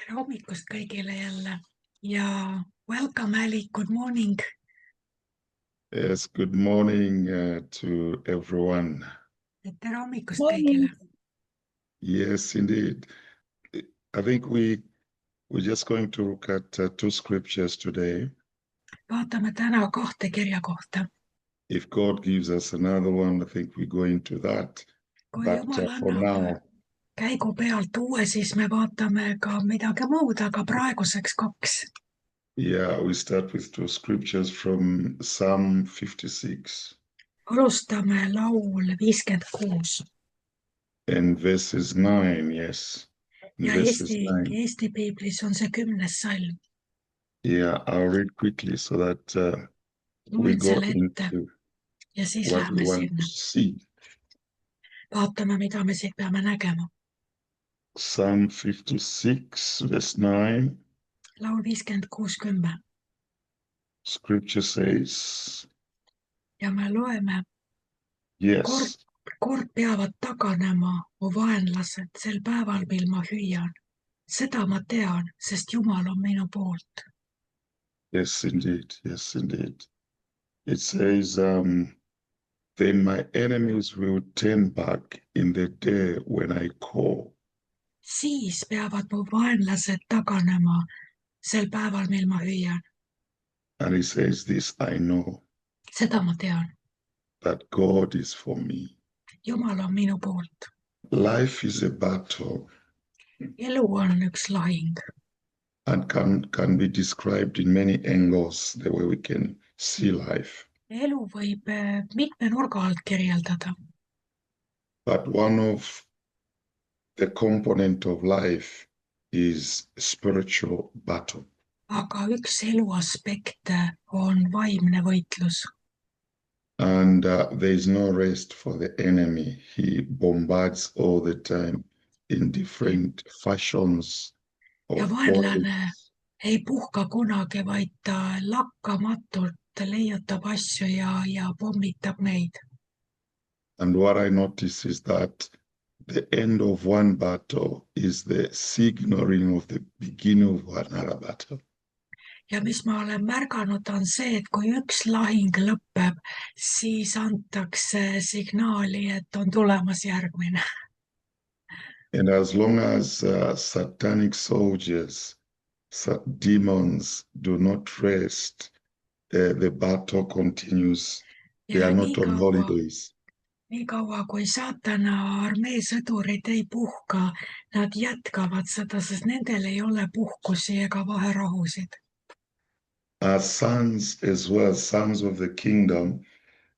Tere hommikust kõigile jälle ja welcome Ali, good morning. Yes, good morning to everyone. Tere hommikust kõigile. Yes, indeed. I think we're just going to look at two scriptures today. Vaatame täna kahte kirja kohta. If God gives us another one, I think we go into that. Kui But Jumal for annab now, käigu pealt uue, siis me vaatame ka midagi muud, aga praeguseks kaks. yeah, we start with two scriptures from Psalm 56 Alustame laul 56 and verses 9, yes. ja Verses 9. Eesti piiblis on see 10. salm. Yeah, I'll read quickly so that we Loen go selle ette into ja siis what läheme we want to sinna. see. Vaatame, mida me siit peame nägema. Psalm 56, verse 9, Laul 56, 10 scripture says, ja me loeme. yes, Kord peavad taganema mu vaenlased sel päeval, mil ma hüüan. Seda ma tean, sest Jumal on minu poolt. yes, indeed, yes, indeed. It says, then my enemies will turn back in the day when I call. Siis peavad mu vaenlased taganema sel päeval, mil ma hüüan. And he says, this I know, Seda ma tean. that God is for me. Jumal on minu poolt. Life is a battle Elu on üks lahing and can be described in many angles, the way we can see life. elu võib mitme nurga alt kirjeldada. But one of the component of life is spiritual battle. Aga üks elu aspekte on vaimne võitlus. And there is no rest for the enemy. He bombards all the time in different fashions Ja of vaenlane bodies. ei puhka kunagi, vaid ta lakkamatult leiutab asju ja pommitab neid. And what I notice is that the end of one battle is the signaling of the beginning of another battle. Ja mis ma olen märganud, on see, et kui üks lahing lõpeb, siis antakse signaali, et on tulemas järgmine. And as long as satanic soldiers, demons do not rest, the battle continues. They Ja are not on holidays. nii kaua, kui saatana armee sõdurid ei puhka, nad jätkavad seda, sest nendel ei ole puhkusi ega vaherahusid. As sons as well, sons of the kingdom,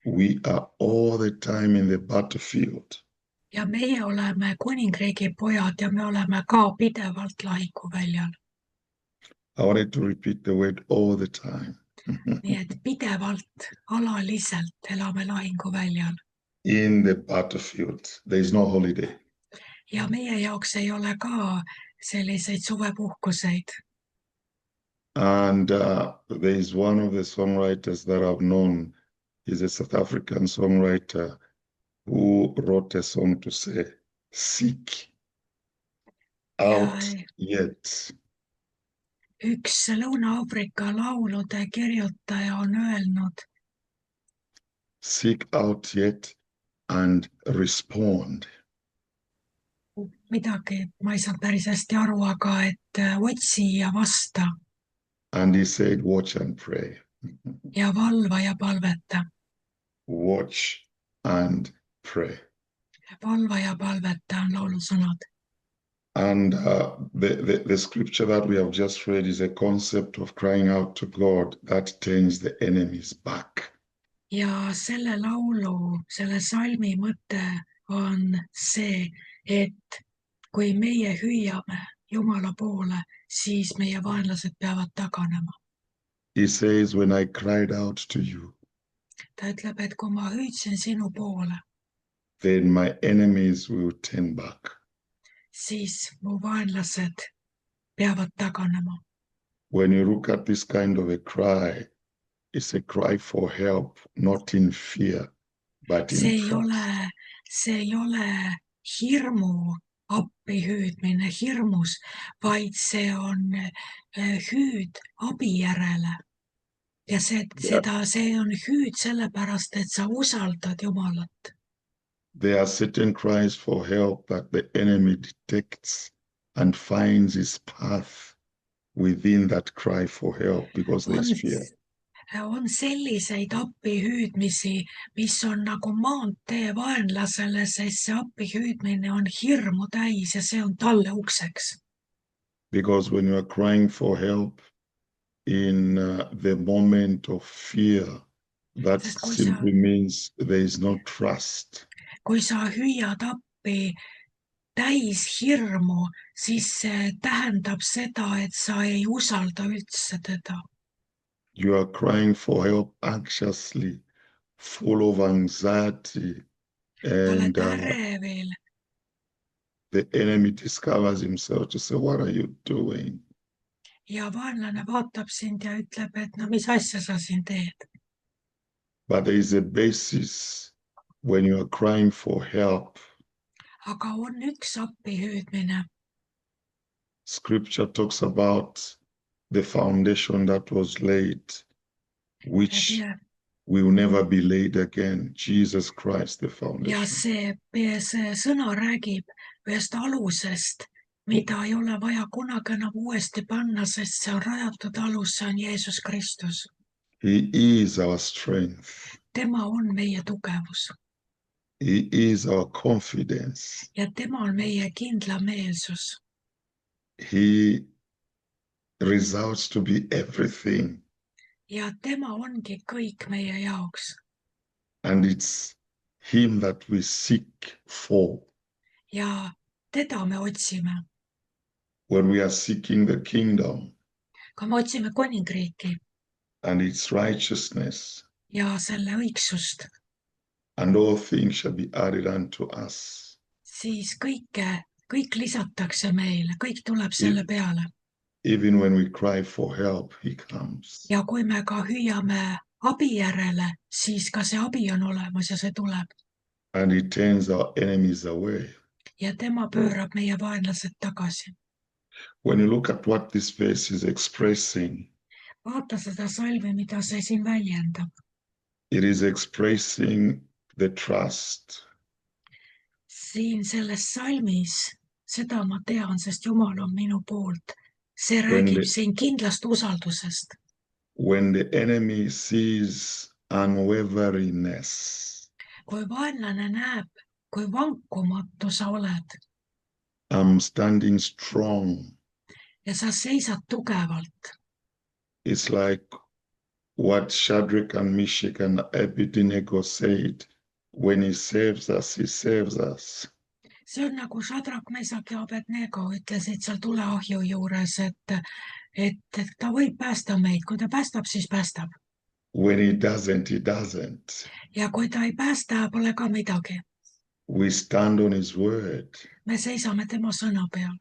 we are all the time in the battlefield. Ja meie oleme kuningriigi pojad ja me oleme ka pidevalt lahinguväljal. I wanted to repeat the word all the time. Nii et pidevalt, alaliselt elame lahinguväljal. In the battlefield, there is no holiday. Ja meie jaoks ei ole ka selliseid suvepuhkuseid. And there is one of the songwriters that I've known. He's a South African songwriter who wrote a song to say, seek out yet. Üks Lõuna-Aafrika laulude kirjutaja on öelnud, seek out yet and respond. Midagi, ma ei saanud päris hästi aru, aga et otsi ja vasta. And he said, watch and pray. Ja valva ja palveta. Watch and pray. Valva ja palveta on laulusõnad. And the scripture that we have just read is a concept of crying out to God that turns the enemies back. Ja selle laulu, selle salmi mõte on see, et kui meie hüüame Jumala poole, siis meie vaenlased peavad taganema. He says, when I cried out to you, Ta ütleb, et kui ma hüüdsin sinu poole, then my enemies will turn back. Siis mu vaenlased peavad taganema. When you look at this kind of a cry, it's a cry for help, not in fear, but in trust. See ei ole hirmu appihüüdmine hirmus, vaid see on hüüd abi järele. Ja see on hüüd sellepärast, et sa usaldad Jumalat. There are certain cries for help that the enemy detects and finds his path within that cry for help because there's fear. On selliseid appihüüdmisi, mis on nagu maantee vaenlasele, sest see appihüüdmine on hirmu täis ja see on talle ukseks. Because when you are crying for help in the moment of fear, that simply means there is no trust. Kui sa hüüad appi täis hirmu, siis see tähendab seda, et sa ei usalda üldse teda. You are crying for help anxiously, full of anxiety, and Ärevil. The enemy discovers himself to say, what are you doing? Ja vaenlane vaatab sind ja ütleb, et no mis asja sa siin teed. But there is a basis when you are crying for help. Aga on üks appihüüdmine. Scripture talks about the foundation that was laid, which will never be laid again. Jesus Christ, the foundation. Ja see sõna räägib ühest alusest, mida ei ole vaja kunagi enam uuesti panna, sest see on rajatud alus, see on Jeesus Kristus. He is our strength. Tema on meie tugevus. He is our confidence. Ja tema on meie kindlameelsus. He results to be everything. Ja tema ongi kõik meie jaoks. And it's him that we seek for. Ja teda me otsime. When we are seeking the kingdom. Kui me otsime kuningriiki. And its righteousness. Ja selle õigsust. And all things shall be added unto us. Siis kõik lisatakse meile, kõik tuleb selle peale. Even when we cry for help, he comes. Ja kui me ka hüüame abi järele, siis ka see abi on olemas ja see tuleb. And he turns our enemies away. Ja tema pöörab meie vaenlased tagasi. When you look at what this verse is expressing, vaata seda salmi, mida see siin väljendab. It is expressing the trust. Siin selles salmis, seda ma tean, sest Jumal on minu poolt. See räägib siin kindlast usaldusest. When the enemy sees unwaveriness. Kui vaenlane näeb, kui vankumatu sa oled. I'm standing strong. Ja sa seisad tugevalt. It's like what Shadrach and Meshach and Abednego said, when he saves us, he saves us. See on nagu Shadrach, Meshach ja Abednego ütlesid seal tuleahju juures, et ta võib päästa meid, kui ta päästab, siis päästab. When he doesn't, he doesn't. Ja kui ta ei päästa, pole ka midagi. We stand on his word. Me seisame tema sõna peal.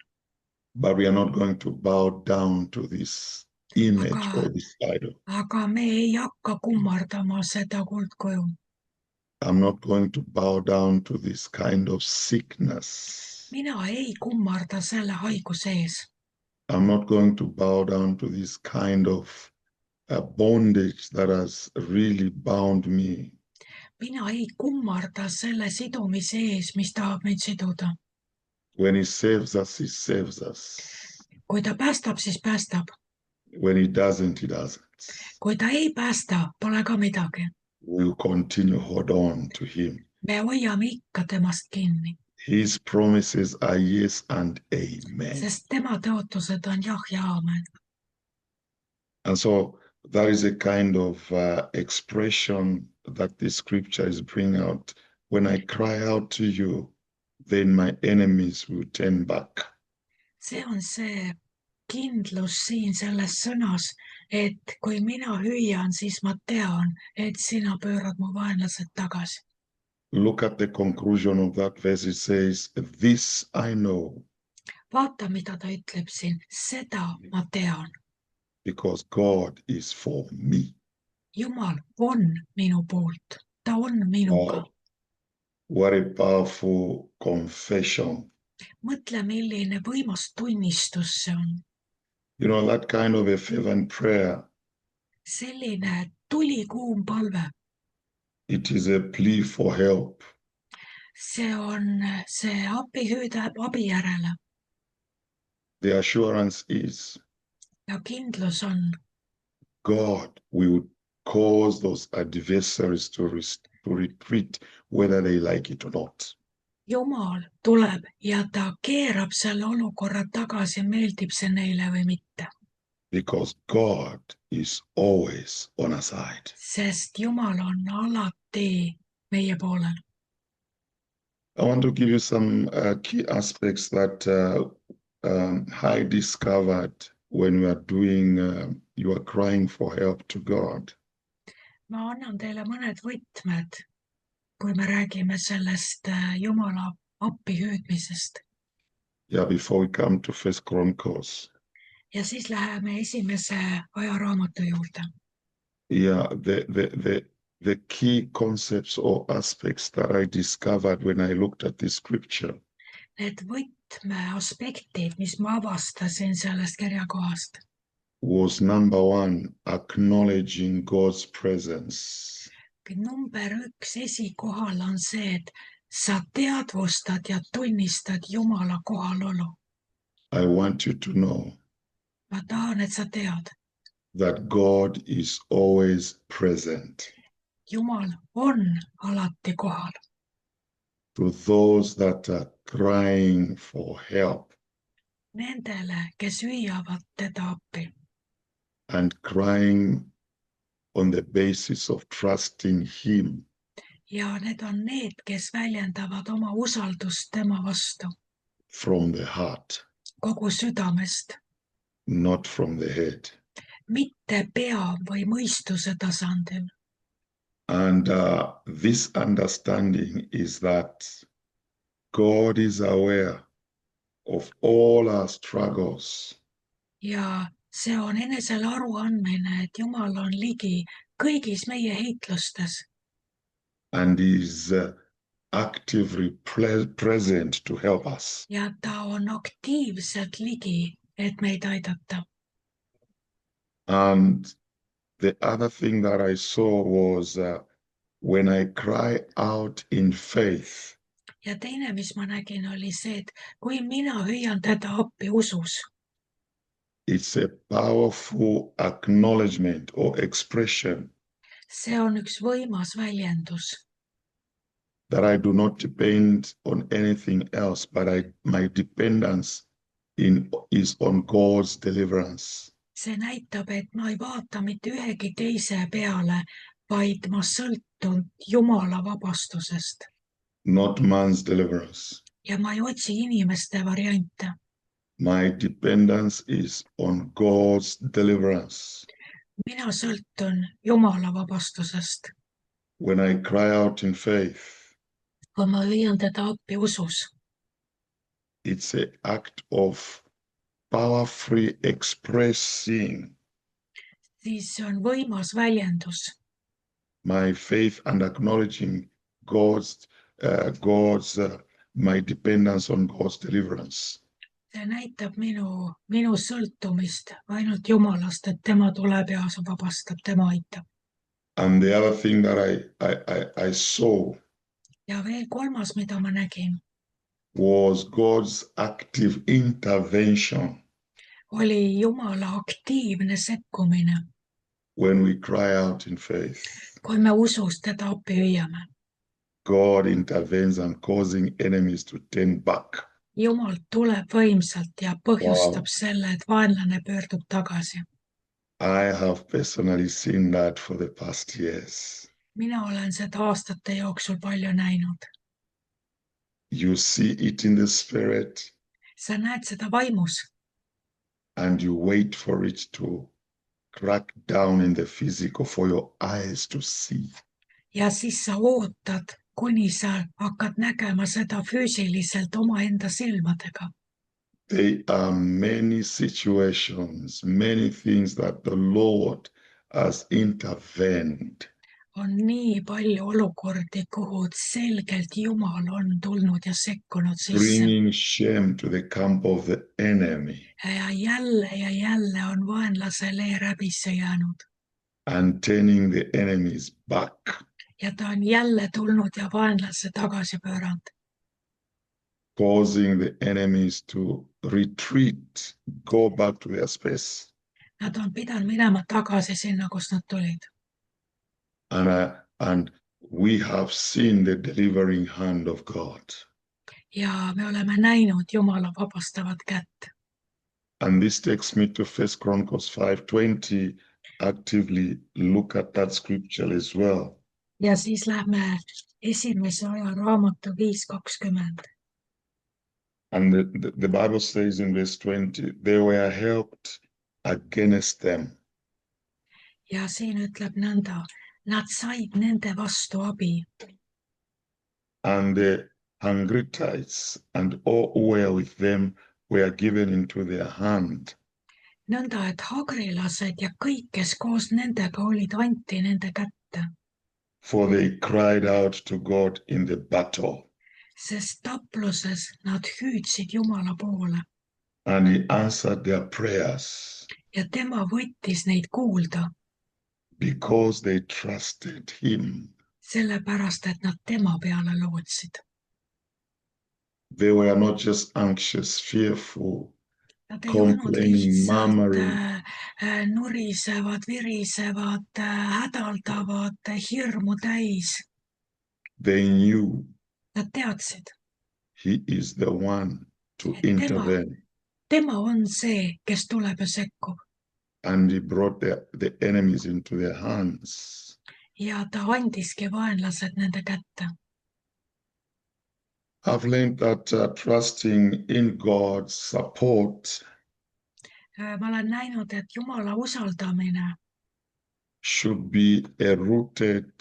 But we are not going to bow down to this image or this idol. Aga me ei hakka kummardama seda kuldkuju. I'm not going to bow down to this kind of sickness. Mina ei kummarda selle haiguse ees. I'm not going to bow down to this kind of bondage that has really bound me. Mina ei kummarda selle sidumise ees, mis tahab meid siduda. When he saves us, he saves us. Kui ta päästab, siis päästab. When he doesn't, he doesn't. Kui ta ei päästa, pole ka midagi. We'll continue hold on to him. Me hoiame ikka temast kinni. His promises are yes and amen. Sest tema tõotused on jah ja aamen. And so that is a kind of expression that the scripture is bringing out. When I cry out to you, then my enemies will turn back. See on see kindlus siin selles sõnas, et kui mina hüüan, siis ma tean, et sina pöörad mu vaenlased tagasi. Look at the conclusion of that verse. It says, this I know. Vaata, mida ta ütleb siin. Seda ma tean. Because God is for me. Jumal on minu poolt. Ta on minuga. Wow. What a powerful confession. mõtle, milline võimas tunnistus see on. You know, that kind of a fervent prayer, Selline tulikuum palve, it is a plea for help. see on see abihüüde abi järele The assurance is ja kindlus on, God will cause those adversaries to retreat, whether they like it or not. Jumal tuleb ja ta keerab selle olukorra tagasi, meeldib see neile või mitte. Because God is always on our side. Sest Jumal on alati meie poolel. I want to give you some key aspects that I discovered when we are doing, you are crying for help to God. Ma annan teile mõned võtmed, kui me räägime sellest Jumala appi hüüdmisest. Yeah, before we come to First Chronicles. Ja siis läheme esimese ajaraamatu juurde. Yeah, the key concepts or aspects that I discovered when I looked at this scripture. Need võtmeaspektid, mis ma avastasin sellest kirjakohast, Was number one, acknowledging God's presence. number 1 esikohal on see, et sa teadvustad ja tunnistad Jumala kohalolu. I want you to know Ma tahan, et sa tead, that God is always present Jumal on alati kohal to those that are crying for help nendele, kes hüüavad teda appi and crying on the basis of trusting Him. ja need on need, kes väljendavad oma usaldust tema vastu From the heart, kogu südamest, not from the head. mitte pea või mõistuse tasandil. And this understanding is that God is aware of all our struggles. Ja see on enesele aruandmine, et Jumal on ligi kõigis meie heitlustes And is actively present to help us. ja ta on aktiivselt ligi, et meid aidata. And the other thing that I saw was when I cry out in faith, Ja teine, mis ma nägin, oli see, et kui mina hüüan teda appi usus, it's a powerful acknowledgement or expression see on üks võimas väljendus, that I do not depend on anything else, but my dependence is on God's deliverance. see näitab, et ma ei vaata mitte ühegi teise peale, vaid ma sõltun Jumala vabastusest Not man's deliverance. ja ma ei otsi inimeste variante. My dependence is on God's deliverance. Mina sõltun Jumala vabastusest. When I cry out in faith, kui ma hüüan teda appi usus, it's an act of power-free expressing siis see on võimas väljendus. my faith and acknowledging my dependence on God's deliverance. See näitab minu sõltumist ainult Jumalast, et tema tuleb ja vabastab, tema aitab. And the other thing that I saw Ja veel kolmas, mida ma nägin, was God's active intervention oli Jumala aktiivne sekkumine, when we cry out in faith. kui me usus teda appi hüüame. God intervenes and causing enemies to turn back. Jumal tuleb võimsalt ja põhjustab selle, et vaenlane pöördub tagasi. I have personally seen that for the past years. Mina olen seda aastate jooksul palju näinud. You see it in the spirit. Sa näed seda vaimus. And you wait for it to crack down in the physical for your eyes to see. Ja siis sa ootad, kuni sa hakkad nägema seda füüsiliselt omaenda silmadega. There are many situations, many things that the Lord has intervened. on nii palju olukordi, kuhu selgelt Jumal on tulnud ja sekkunud sisse. bringing shame to the camp of the enemy, ja jälle on vaenlase lee räbisse jäänud. and turning the enemies back, Ja ta on jälle tulnud ja vaenlase tagasi pööranud. causing the enemies to retreat, go back to their space. Nad on pidanud minema tagasi sinna, kust nad tulid. And we have seen the delivering hand of God. Ja me oleme näinud Jumala vabastavat kätt. And this takes me to 1 Chronicles 5:20. Actively look at that scripture as well. Ja siis lähme esimese aja raamatu 5:20. And the Bible says in verse 20, they were helped against them. Ja siin ütleb nõnda, nad said nende vastu abi. And the Hangritites and all who were with them were given into their hand. Nõnda, et hagrilased ja kõik, kes koos nendega olid, anti nende kätte. For they cried out to God in the battle. Sest tapluses nad hüüdsid Jumala poole. And he answered their prayers. Ja tema võttis neid kuulda. Because they trusted him. Sellepärast, et nad tema peale lootsid. They were not just anxious, fearful, Nad ei olnud complaining, lihtsalt murmuring. nurisevad, virisevad, hädaldavad, hirmu täis. They knew Nad teadsid, he is the one to et intervene. tema on see, kes tuleb ja sekkub. And he brought the enemies into their hands. Ja ta andiski vaenlased nende kätte. I've learned that trusting in God's support Ma olen näinud, et Jumala usaldamine should be a rooted,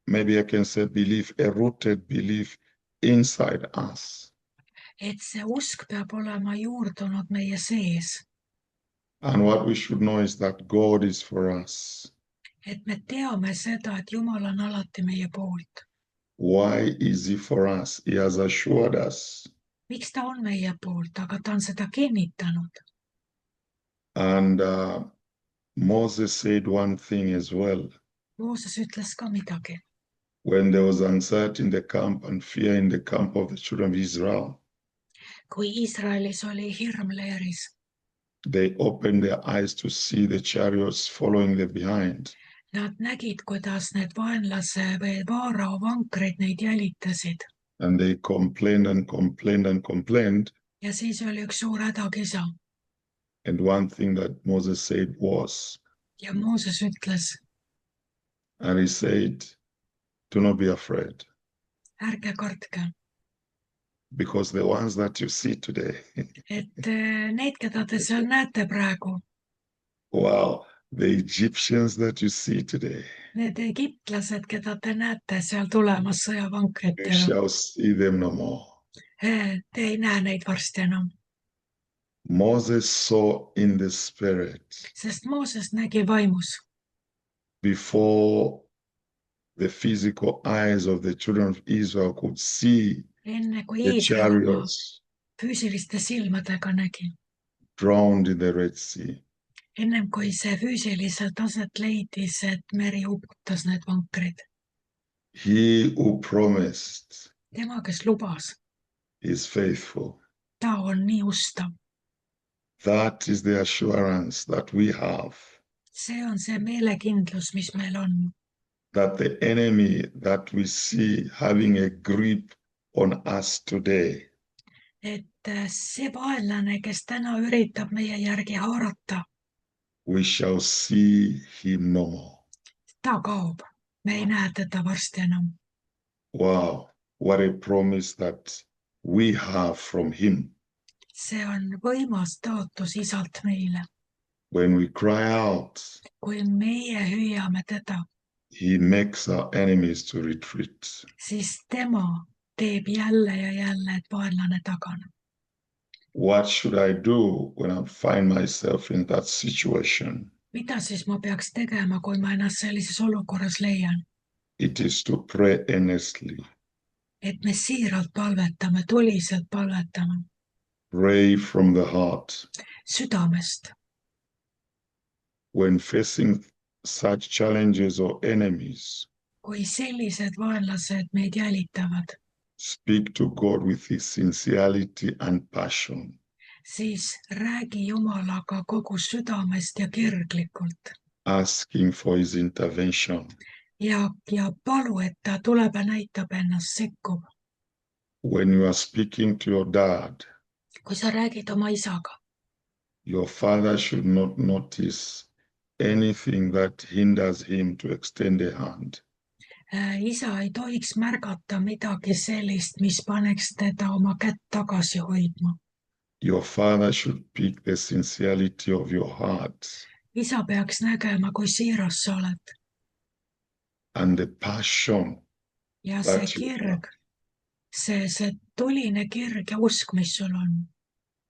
maybe I can say belief, a rooted belief inside us. et see usk peab olema juurdunud meie sees. And what we should know is that God is for us. Et me teame seda, et Jumal on alati meie poolt. Why is he for us? He has assured us. Miks ta on meie poolt, aga ta on seda kinnitanud. And Moses said one thing as well. Mooses ütles ka midagi. When there was anxiety in the camp and fear in the camp of the children of Israel, Kui Iisraelis oli hirm leeris, they opened their eyes to see the chariots following them behind. nad nägid, kuidas need vaenlase või vaarao vankrid neid jälitasid. And they complained and complained and complained. Ja siis oli üks suur hädakisa. And one thing that Moses said was, Ja Mooses ütles, and he said, do not be afraid, ärge kartke, because the ones that you see today, et need, keda te seal näete praegu, wow, the Egyptians that you see today, need egiptlased, keda te näete seal tulemas you sõjavankritega, shall see them no more. te ei näe neid varsti enam. Moses saw in the spirit Sest Mooses nägi vaimus, before the physical eyes of the children of Israel could see enne kui the Iisrael oma chariots füüsiliste silmadega nägi. drowned in the Red Sea. Ennem kui see füüsiliselt aset leidis, et meri uputas need vankrid. He who promised Tema, kes lubas, is faithful. ta on nii ustav. That is the assurance that we have, See on see meelekindlus, mis meil on. that the enemy that we see having a grip on us today Et see vaenlane, kes täna üritab meie järgi haarata, we shall see him no more. ta kaob. Me ei näe teda varsti enam. Wow, what a promise that we have from him. See on võimas taotlus isalt meile. When we cry out, Kui meie hüüame teda, he makes our enemies to retreat. siis tema teeb jälle ja jälle, et vaenlane taganeb. What should I do when I find myself in that situation? mida siis ma peaks tegema, kui ma ennast sellises olukorras leian? It is to pray earnestly, Et me siiralt palvetame, tuliselt palvetame, pray from the heart. südamest. When facing such challenges or enemies, Kui sellised vaenlased meid jälitavad, speak to God with his sincerity and passion. siis räägi Jumalaga kogu südamest ja kirglikult Asking for his intervention. ja palu, et ta tuleb ja näitab ennast, sekkub. When you are speaking to your dad, Kui sa räägid oma isaga, your father should not notice anything that hinders him to extend a hand. isa ei tohiks märgata midagi sellist, mis paneks teda oma kätt tagasi hoidma. Your father should pick the sincerity of your heart isa peaks nägema, kui siiras sa oled and the passion ja see that you have, kirg, see tuline kirg ja usk, mis sul on.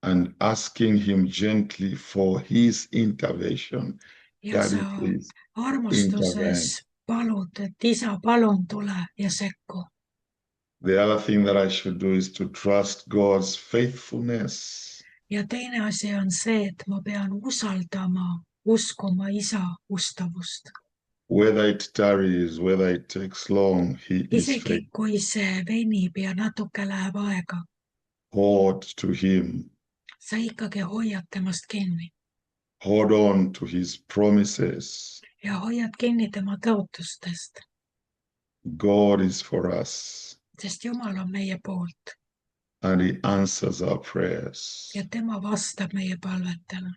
and asking him gently for his intervention. Ja Daddy, sa please intervene. armastuses palud, et isa, palun tule ja sekku. The other thing that I should do is to trust God's faithfulness. Ja teine asi on see, et ma pean usaldama, uskuma isa ustavust. Whether it tarries, whether it takes long, he is Isegi faithful. kui see venib ja natuke läheb aega, Hold to him. sa ikkagi hoiad temast kinni Hold on to his promises. ja hoiad kinni tema tõotustest, God is for us, sest Jumal on meie poolt and he answers our prayers. ja tema vastab meie palvetele.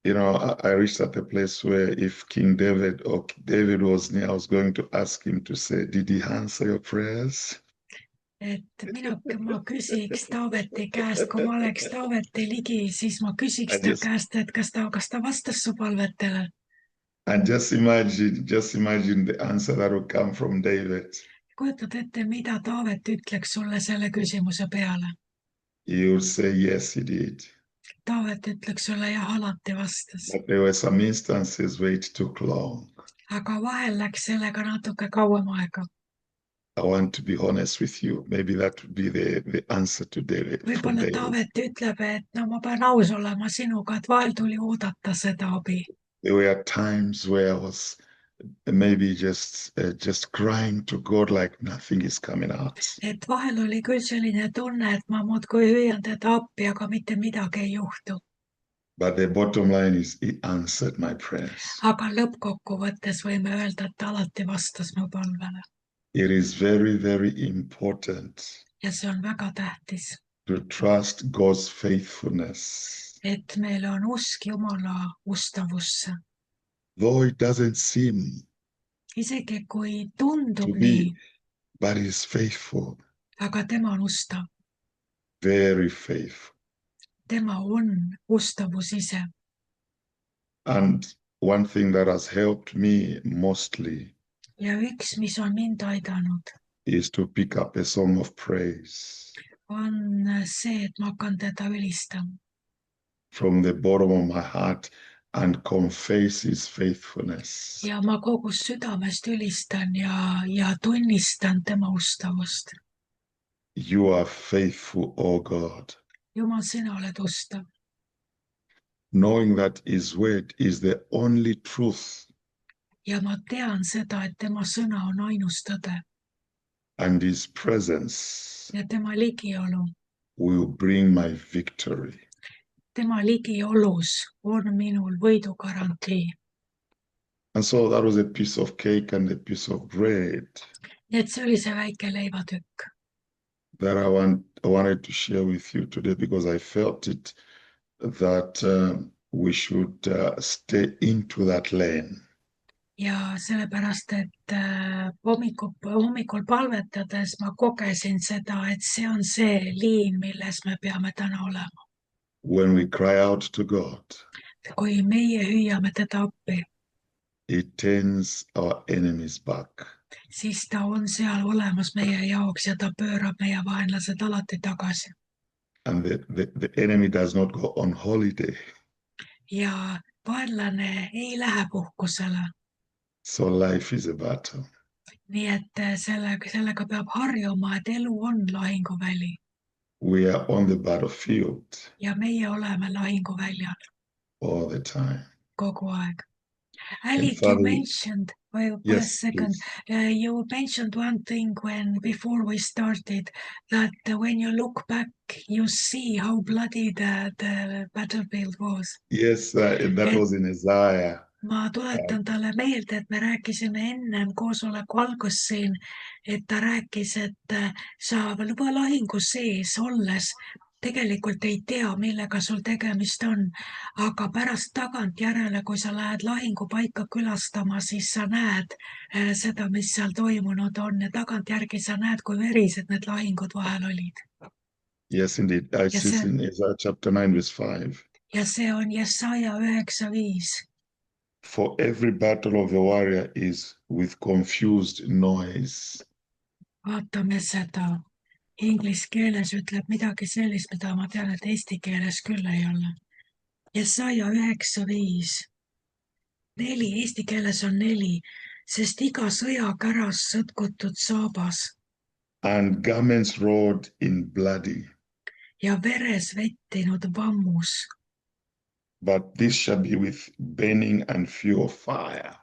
You know, I reached at a place where if King David or David was near, I was going to ask him to say, did he answer your prayers? Et ma küsiks Taaveti käest, kui ma oleks Taaveti ligi, siis ma küsiks ta käest, et kas ta vastas su palvetele. And just imagine the answer that would come from David. Kujutad ette, mida Taavet ütleks sulle selle küsimuse peale? He would say, yes, he did. Taavet ütleks sulle, jah, alati vastas. But there were some instances where it took long. Aga vahel läks sellega natuke kauem aega. I want to be honest with you. Maybe that would be the answer to David. Võib-olla Taavet ütleb, et no ma pean aus olema sinuga, et vahel tuli oodata seda abi. There were times where I was maybe just crying to God like nothing is coming out. Et vahel oli küll selline tunne, et ma muudkui hüüan teda appi, aga mitte midagi ei juhtu. But the bottom line is he answered my prayers. Aga lõppkokkuvõttes võime öelda, et ta alati vastas mu palvele. It is very, very important Ja see on väga tähtis, to trust God's faithfulness. et meil on usk Jumala ustavusse. Though it doesn't seem Isegi kui tundub to be, nii, but he's faithful, aga tema on ustav. very faithful. Tema on ustavus ise. And one thing that has helped me mostly Ja üks, mis on mind aidanud, is to pick up a song of praise on see, et ma hakkan teda ülistama from the bottom of my heart and confess his faithfulness. ja ma kogu südamest ülistan ja tunnistan tema ustavust. You are faithful, O God. Jumal, sina oled ustav. Knowing that his word is the only truth Ja ma tean seda, et tema sõna on ainus tõde and his presence ja tema ligiolu, will bring my victory. tema ligiolus on minul võidugarantii. And so that was a piece of cake and a piece of bread Nii et see oli see väike leivatükk, that I wanted to share with you today because I felt it that we should stay into that lane. ja sellepärast, et hommikul palvetades ma kogesin seda, et see on see liin, milles me peame täna olema. When we cry out to God, Kui meie hüüame teda appi, he turns our enemies back. siis ta on seal olemas meie jaoks ja ta pöörab meie vaenlased alati tagasi. And the enemy does not go on holiday. Ja vaenlane ei lähe puhkusele. So life is a battle. nii et sellega peab harjuma, et elu on lahinguväli We are on the battlefield ja meie oleme lahinguväljal all the time. kogu aeg. And Alec, you Father, mentioned, wait a yes, second, please. you mentioned one thing before we started, that when you look back, you see how bloody the battlefield was. Yes, that was in Isaiah. Ma tuletan talle meelde, et me rääkisime ennem koosoleku algust siin, et ta rääkis, et sa juba lahingu sees olles tegelikult ei tea, millega sul tegemist on, aga pärast tagantjärele, kui sa lähed lahingupaika külastama, siis sa näed seda, mis seal toimunud on ja tagantjärgi sa näed, kui verised need lahingud vahel olid. Yes, indeed. I see it in Isaiah chapter 9, verse 5. Ja see on Jesaja 9:5. For every battle of a warrior is with confused noise. Vaatame seda. Inglise keeles ütleb midagi sellist, mida ma tean, et eesti keeles küll ei ole. Jesaja 9:5. 4, eesti keeles on 4, sest iga sõjakäras sõtkutud saabas And garments rolled in bloody. ja veres vettinud vammus. But this shall be with burning and fuel fire.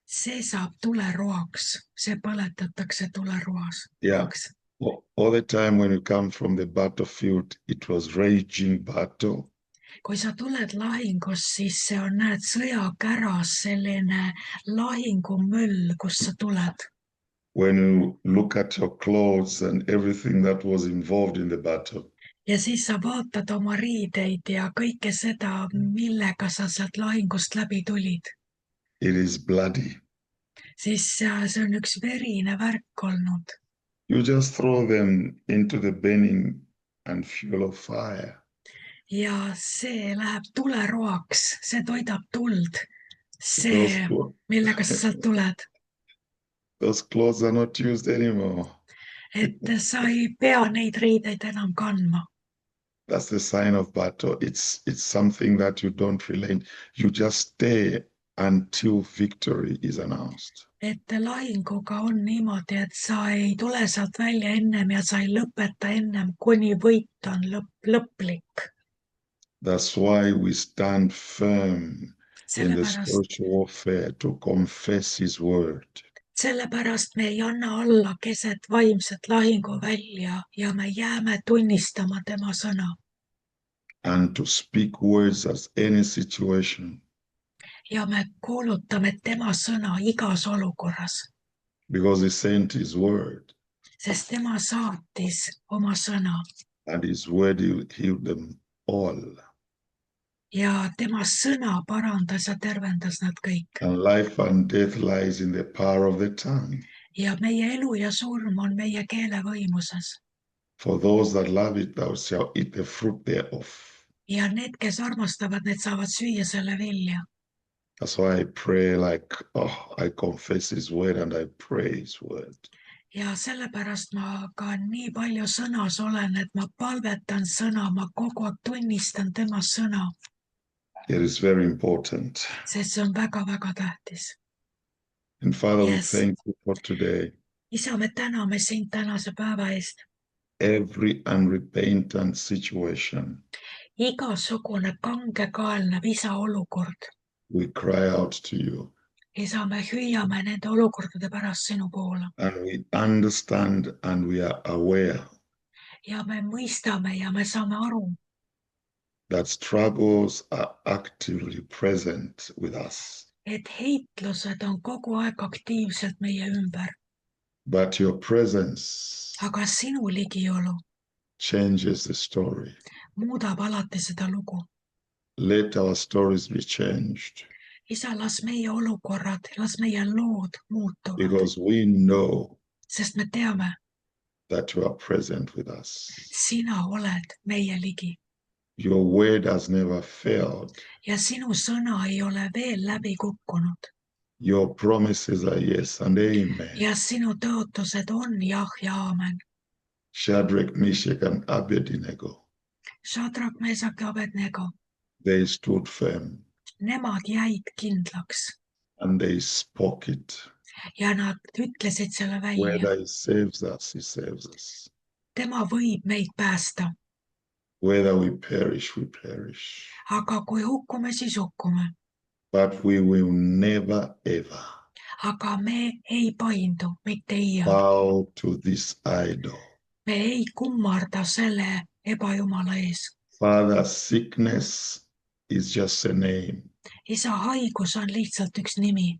See saab tuleroaks, see põletatakse tuleroas. Yeah. All the time when you come from the battlefield, it was raging battle. Kui sa tuled lahingust, siis see on, näed, sõjakäras, selline lahingumöll, kus sa tuled. When you look at your clothes and everything that was involved in the battle. Ja siis sa vaatad oma riideid ja kõike seda, millega sa sealt lahingust läbi tulid. It is bloody. Siis see on üks verine värk olnud. You just throw them into the burning and fuel of fire. Ja see läheb tuleroaks, see toidab tuld. See, millega sa sealt tuled. Those clothes are not used anymore. Et sa ei pea neid riideid enam kandma. That's the sign of battle. It's something that you don't relent. You just stay until victory is announced. Et lahinguga on niimoodi, et sa ei tule sealt välja ennem ja sa ei lõpeta ennem, kuni võit on lõplik. That's why we stand firm in the spiritual warfare to confess his word. Sellepärast me ei anna alla keset vaimset lahinguvälja ja me jääme tunnistama tema sõna. And to speak words as any situation. Ja me kuulutame tema sõna igas olukorras. Because he sent his word. Sest tema saatis oma sõna. And his word healed them all. Ja tema sõna parandas ja tervendas nad kõik. And life and death lies in the power of the tongue. Ja meie elu ja surm on meie keele võimuses. For those that love it, thou shalt eat the fruit thereof. Ja need, kes armastavad, need saavad süüa selle vilja. That's why I pray like, I confess his word and I pray his word. Ja sellepärast ma ka nii palju sõnas olen, et ma palvetan sõna, ma kogu aeg tunnistan tema sõna. It is very important. Sest see on väga-väga tähtis. And Father, we thank you for today. Isa, me täname sind tänase päeva eest. Every unrepentant situation. Igasugune kangekaelne visa olukord. We cry out to you. Isa, me hüüame nende olukordade pärast sinu poole. And we understand and we are aware. Ja me mõistame ja me saame aru. That struggles are actively present with us. Et heitlused on kogu aeg aktiivselt meie ümber. But your presence. Aga sinu ligiolu. Changes the story. Muudab alati seda lugu. Let our stories be changed. Isa, las meie olukorrad, las meie lood muutuvad. Because we know. Sest me teame. That you are present with us. Sina oled meie ligi. Your word has never failed. Ja sinu sõna ei ole veel läbi kukkunud. Your promises are yes and amen. Ja sinu tõotused on jah ja aamen. Shadrach, Meshach and Abednego. Shadrach, Meshach ja Abednego. They stood firm. nemad jäid kindlaks and they spoke it. ja nad ütlesid selle välja. Whether he saves us, he saves us. Tema võib meid päästa, Whether we perish. aga kui hukkume, siis hukkume. But we will never ever Aga me ei paindu mitte iial. bow to this idol. Me ei kummarda selle ebajumala ees. Father, sickness is just a name. Isa, haigus on lihtsalt üks nimi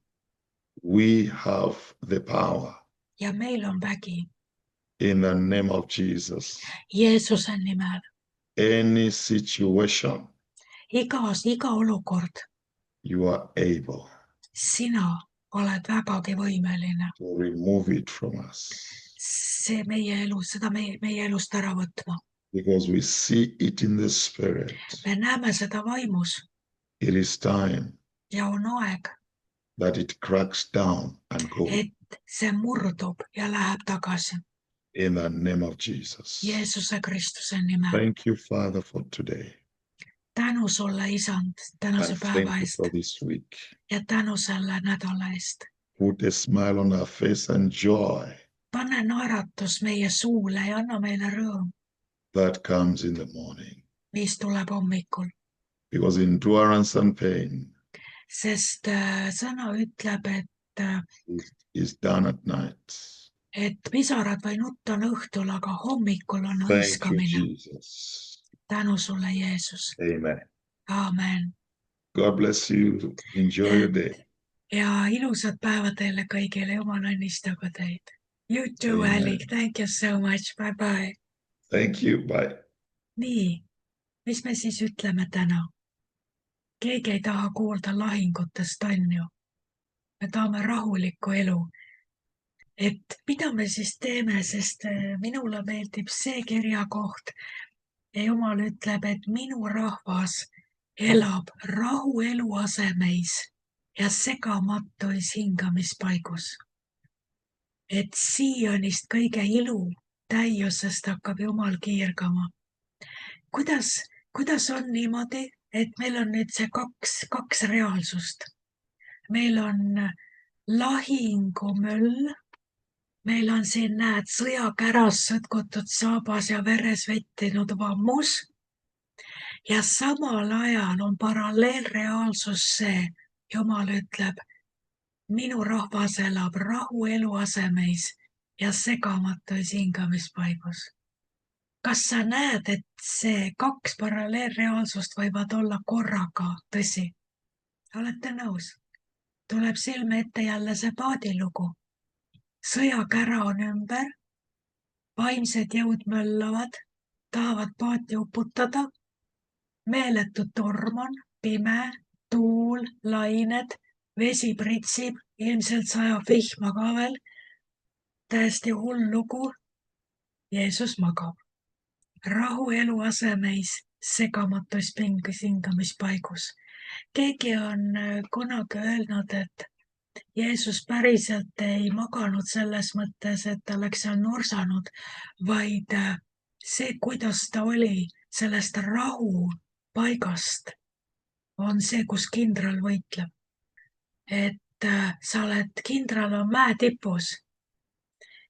We have the power ja meil on vägi in the name of Jesus. Jeesuse nimel. Any situation Iga olukord you are able sina oled vägagi võimeline to remove it from us see seda meie elust ära võtma. because we see it in the spirit. Me näeme seda vaimus It is time ja on aeg, that it cracks down and goes et see murdub ja läheb tagasi in the name of Jesus. Jeesuse Kristuse nimel. Thank you, Father, for today. Tänu sulle, Isand, tänase And päeva thank you eest for this week. ja tänu selle nädala eest. Put a smile on our face and joy Pane naeratus meie suule ja anna meile rõõm, that comes in the morning. mis tuleb hommikul. Because endurance and pain Sest sõna ütleb, is done at night. et pisarad või nutt on õhtul, aga hommikul on Thank you, hõiskamine. Jesus. Tänu sulle, Jeesus. Amen. Aamen. God bless you. Enjoy your day. Ja ilusat päeva teile kõigile. Jumal õnnistagu teid. You too, Amen. Alec. Thank you so much. Bye bye. Thank you. Bye. Nii, mis me siis ütleme täna? Keegi ei taha kuulda lahingutest, on ju. Me tahame rahulikku elu. Et mida me siis teeme, sest minule meeldib see kirjakoht. Ja Jumal ütleb, et minu rahvas elab rahu eluasemeis ja segamatuis hingamispaigus. Et Siionist kõige ilu täiusest hakkab Jumal kiirgama. Kuidas on niimoodi, et meil on nüüd see kaks reaalsust? Meil on lahingumöll, meil on siin, näed, sõjakäras sõtkutud saabas ja veres vettinud vammus ja samal ajal on paralleelreaalsus see, Jumal ütleb, minu rahvas elab rahu eluasemeis ja segamatuis hingamispaigus. Kas sa näed, et see kaks paralleelreaalsust võivad olla korraga tõsi? Olete nõus? Tuleb silme ette jälle see paadilugu. Sõjakära on ümber, vaimsed jõud möllavad, tahavad paati uputada, meeletu torm on, pime, tuul, lained, vesi pritsib, ilmselt sajab vihma ka veel, täiesti hull lugu. Jeesus magab. Rahu eluasemeis, segamatus hingamispaigus. Keegi on kunagi öelnud, et Jeesus päriselt ei maganud selles mõttes, et ta oleks seal nursanud, vaid see, kuidas ta oli sellest rahu paigast, on see, kus kindral võitleb. Et sa oled, kindral on mäe tipus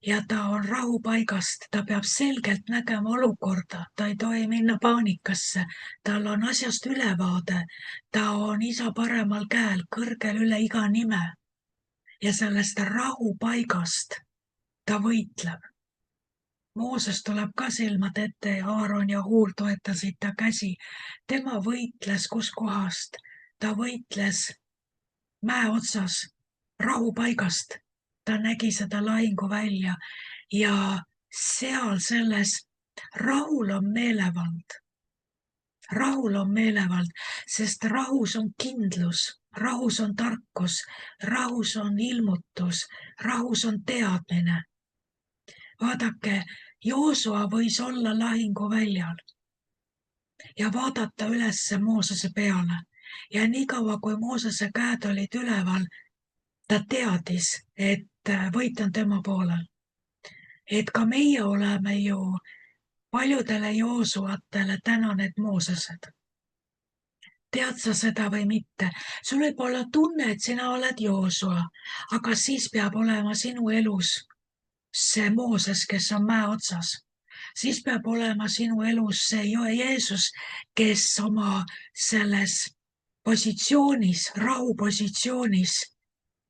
ja ta on rahupaigast, ta peab selgelt nägema olukorda, ta ei tohi minna paanikasse, tal on asjast ülevaade, ta on isa paremal käel, kõrgel üle iga nime ja sellest rahupaigast ta võitleb. Mooses tuleb ka silmad ette ja Aaron ja Huur toetasid ta käsi. Tema võitles kus kohast? Ta võitles mäe otsas rahupaigast. Ta nägi seda lahinguvälja ja seal selles rahul on meelevald. Rahul on meelevald, sest rahus on kindlus, rahus on tarkus, rahus on ilmutus, rahus on teadmine. Vaadake, Joosua võis olla lahinguväljal ja vaadata ülesse Moosese peale ja niikaua, kui Moosese käed olid üleval, ta teadis, et võit on tema poolel. Et ka meie oleme ju paljudele Joosuatele täna need Moosesed. tead sa seda või mitte, sul võib olla tunne, et sina oled Joosua, aga siis peab olema sinu elus see Mooses, kes on mäe otsas. Siis peab olema sinu elus see Jeesus, kes oma selles positsioonis, rahupositsioonis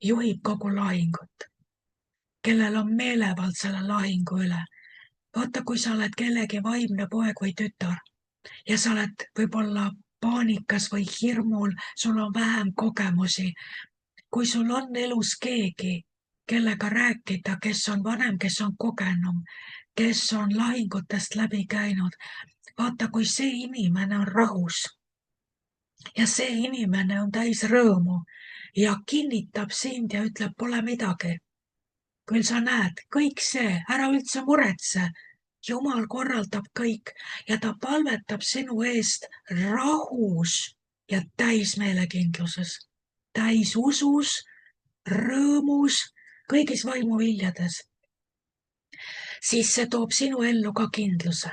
juhib kogu lahingut, kellel on meelevald selle lahingu üle. Vaata, kui sa oled kellegi vaimne poeg või tütar ja sa oled võib-olla paanikas või hirmul, sul on vähem kogemusi. Kui sul on elus keegi, kellega rääkida, kes on vanem, kes on kogenum, kes on lahingutest läbi käinud, vaata, kui see inimene on rahus ja see inimene on täis rõõmu ja kinnitab sind ja ütleb, pole midagi. Küll sa näed, kõik see, ära üldse muretse. Jumal korraldab kõik ja ta palvetab sinu eest rahus ja täis meelekindluses, täis usus, rõõmus, kõigis vaimuviljades. Siis see toob sinu ellu ka kindluse.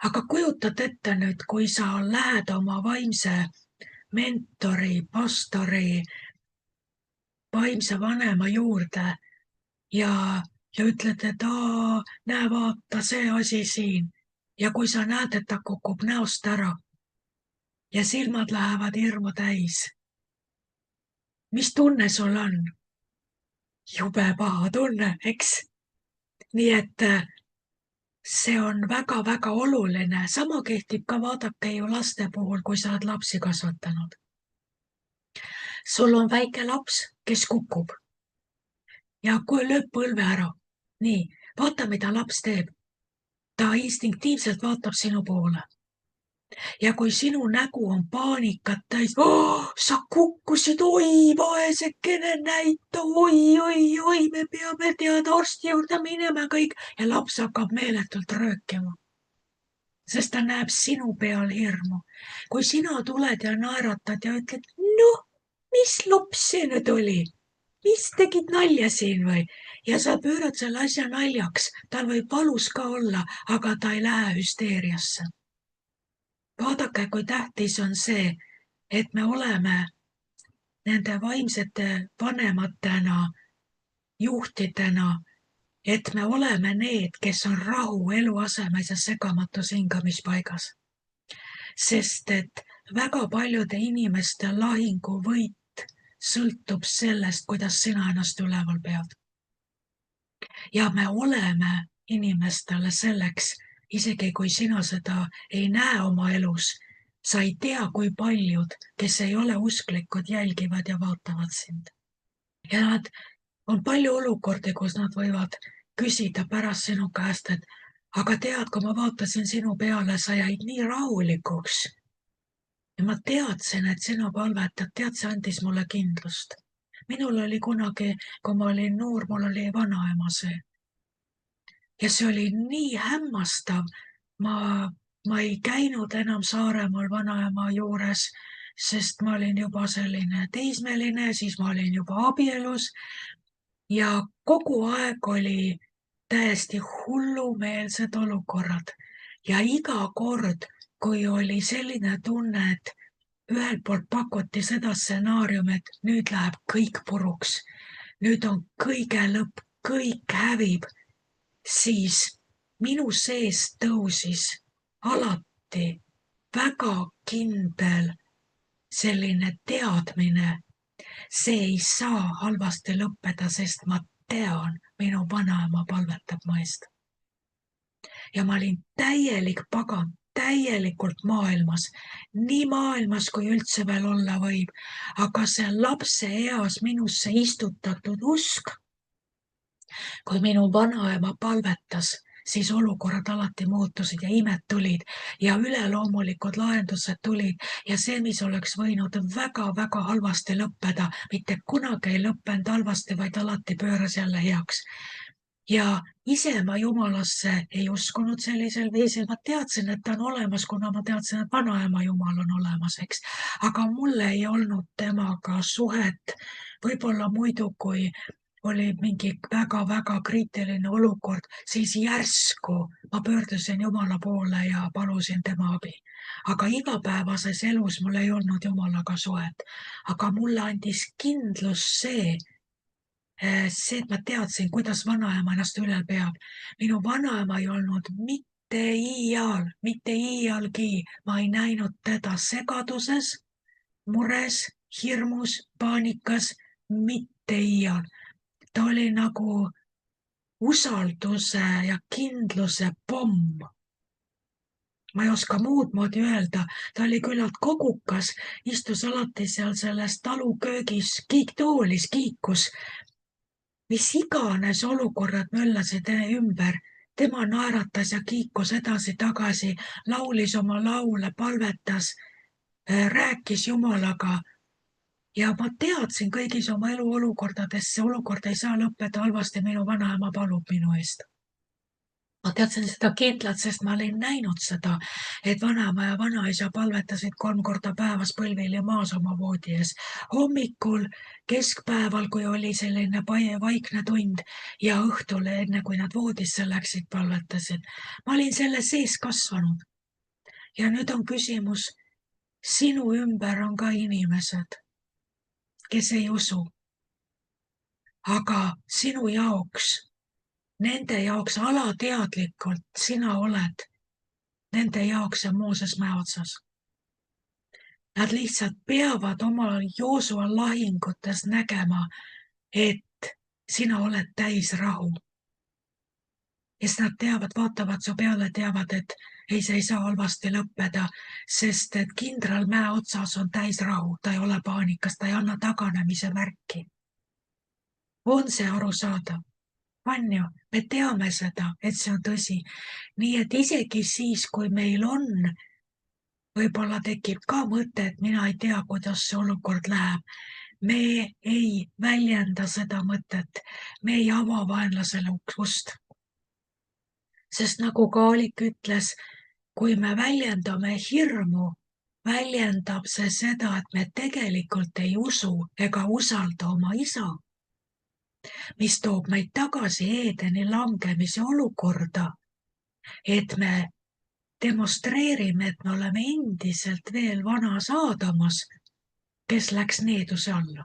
Aga kujutad ette nüüd, kui sa lähed oma vaimse mentori, pastori, vaimse vanema juurde ja ütled, et näe, vaata see asi siin. Ja kui sa näed, et ta kukub näost ära ja silmad lähevad hirmu täis. Mis tunne sul on? Jube paha tunne, eks? Nii et see on väga-väga oluline. Sama kehtib ka, vaadake ju laste puhul, kui sa oled lapsi kasvatanud. Sul on väike laps, kes kukub ja kui lööb põlve ära. Nii, vaata, mida laps teeb. Ta instinktiivselt vaatab sinu poole. Ja kui sinu nägu on paanikat täis, sa kukkusid, oi, vaesekene näita, oi, me peame arsti juurde minema kõik. Ja laps hakkab meeletult röökima, sest ta näeb sinu peal hirmu. Kui sina tuled ja naeratad ja ütled, noh, mis lops see nüüd oli? Mis tegid nalja siin või? Ja sa pöörad selle asja naljaks, tal võib valus ka olla, aga ta ei lähe hüsteeriasse. Vaadake, kui tähtis on see, et me oleme nende vaimsete vanematena, juhtidena, et me oleme need, kes on rahu eluasemes ja segamatus hingamispaigas. Sest et väga paljude inimeste lahinguvõit sõltub sellest, kuidas sina ennast üleval pead. Ja me oleme inimestele selleks, isegi kui sina seda ei näe oma elus, sa ei tea, kui paljud, kes ei ole usklikud, jälgivad ja vaatavad sind. Ja nad on palju olukordi, kus nad võivad küsida pärast sinu käest, et aga tead, kui ma vaatasin sinu peale, sa jäid nii rahulikuks. Ja ma teadsin, et sina palvetad, tead, see andis mulle kindlust. Minul oli kunagi, kui ma olin noor, mul oli vanaema see. Ja see oli nii hämmastav. Ma ei käinud enam Saaremaal vanaema juures, sest ma olin juba selline teismeline, siis ma olin juba abielus. Ja kogu aeg oli täiesti hullumeelsed olukorrad. Ja iga kord, kui oli selline tunne, et ühelt poolt pakuti seda stsenaariumi, et nüüd läheb kõik puruks, nüüd on kõige lõpp, kõik hävib, siis minu sees tõusis alati väga kindel selline teadmine, see ei saa halvasti lõppeda, sest ma tean, minu vanaema palvetab mu eest. Ja ma olin täielik pagan, täielikult maailmas, nii maailmas, kui üldse veel olla võib, aga see lapse eas minusse istutatud usk, kui minu vanaema palvetas, siis olukorrad alati muutusid ja imed tulid ja üleloomulikud lahendused tulid ja see, mis oleks võinud väga-väga halvasti lõppeda, mitte kunagi ei lõppenud halvasti, vaid alati pööras jälle heaks. Ja ise ma Jumalasse ei uskunud sellisel viisil, ma teadsin, et ta on olemas, kuna ma teadsin, et vanaema Jumal on olemas, eks. Aga mul ei olnud temaga suhet, võib-olla muidu, kui oli mingi väga-väga kriitiline olukord, siis järsku ma pöördusin Jumala poole ja palusin tema abi. Aga igapäevases elus mul ei olnud Jumalaga suhet. Aga mulle andis kindlus see, et ma teadsin, kuidas vanaema ennast ülal peab. Minu vanaema ei olnud mitte iialgi, ma ei näinud teda segaduses, mures, hirmus, paanikas, mitte iial. Ta oli nagu usalduse ja kindluse pomm. Ma ei oska muud moodi öelda, ta oli küllalt kogukas, istus alati seal selles taluköögis, kiiktoolis, kiikus. Mis iganes olukorrad möllasid ümber, tema naeratas ja kiikus edasi-tagasi, laulis oma laule, palvetas, rääkis Jumalaga. Ja ma teadsin kõigis oma eluolukordades, see olukord ei saa lõppeda halvasti, minu vanaema palub minu eest. Ma teadsin seda kindlalt, sest ma olin näinud seda, et vanaema ja vanaisa palvetasid 3 korda päevas põlvili maas oma voodi ees. Hommikul, keskpäeval, kui oli selline vaikne tund ja õhtul, enne kui nad voodisse läksid, palvetasid. Ma olin selle sees kasvanud. Ja nüüd on küsimus, sinu ümber on ka inimesed, kes ei usu. Aga sinu jaoks, nende jaoks alateadlikult sina oled nende jaoks ja Mooses mäe otsas. Nad lihtsalt peavad oma Joosua lahingutes nägema, et sina oled täis rahu. Ja siis nad teavad, vaatavad su peale, teavad, et ei, see ei saa halvasti lõppeda, sest et kindral mäe otsas on täis rahu, ta ei ole paanikas, ta ei anna taganemise märki. On see arusaadav? On ju, me teame seda, et see on tõsi. Nii et isegi siis, kui meil on, võib-olla tekib ka mõte, et mina ei tea, kuidas see olukord läheb. Me ei väljenda seda mõtet, me ei ava vaenlasele ust. Sest nagu ka Aalik ütles, kui me väljendame hirmu, väljendab see seda, et me tegelikult ei usu ega usalda oma isa, mis toob meid tagasi Eedeni langemise olukorda, et me demonstreerime, et me oleme endiselt veel vanas Aadamas, kes läks needuse alla.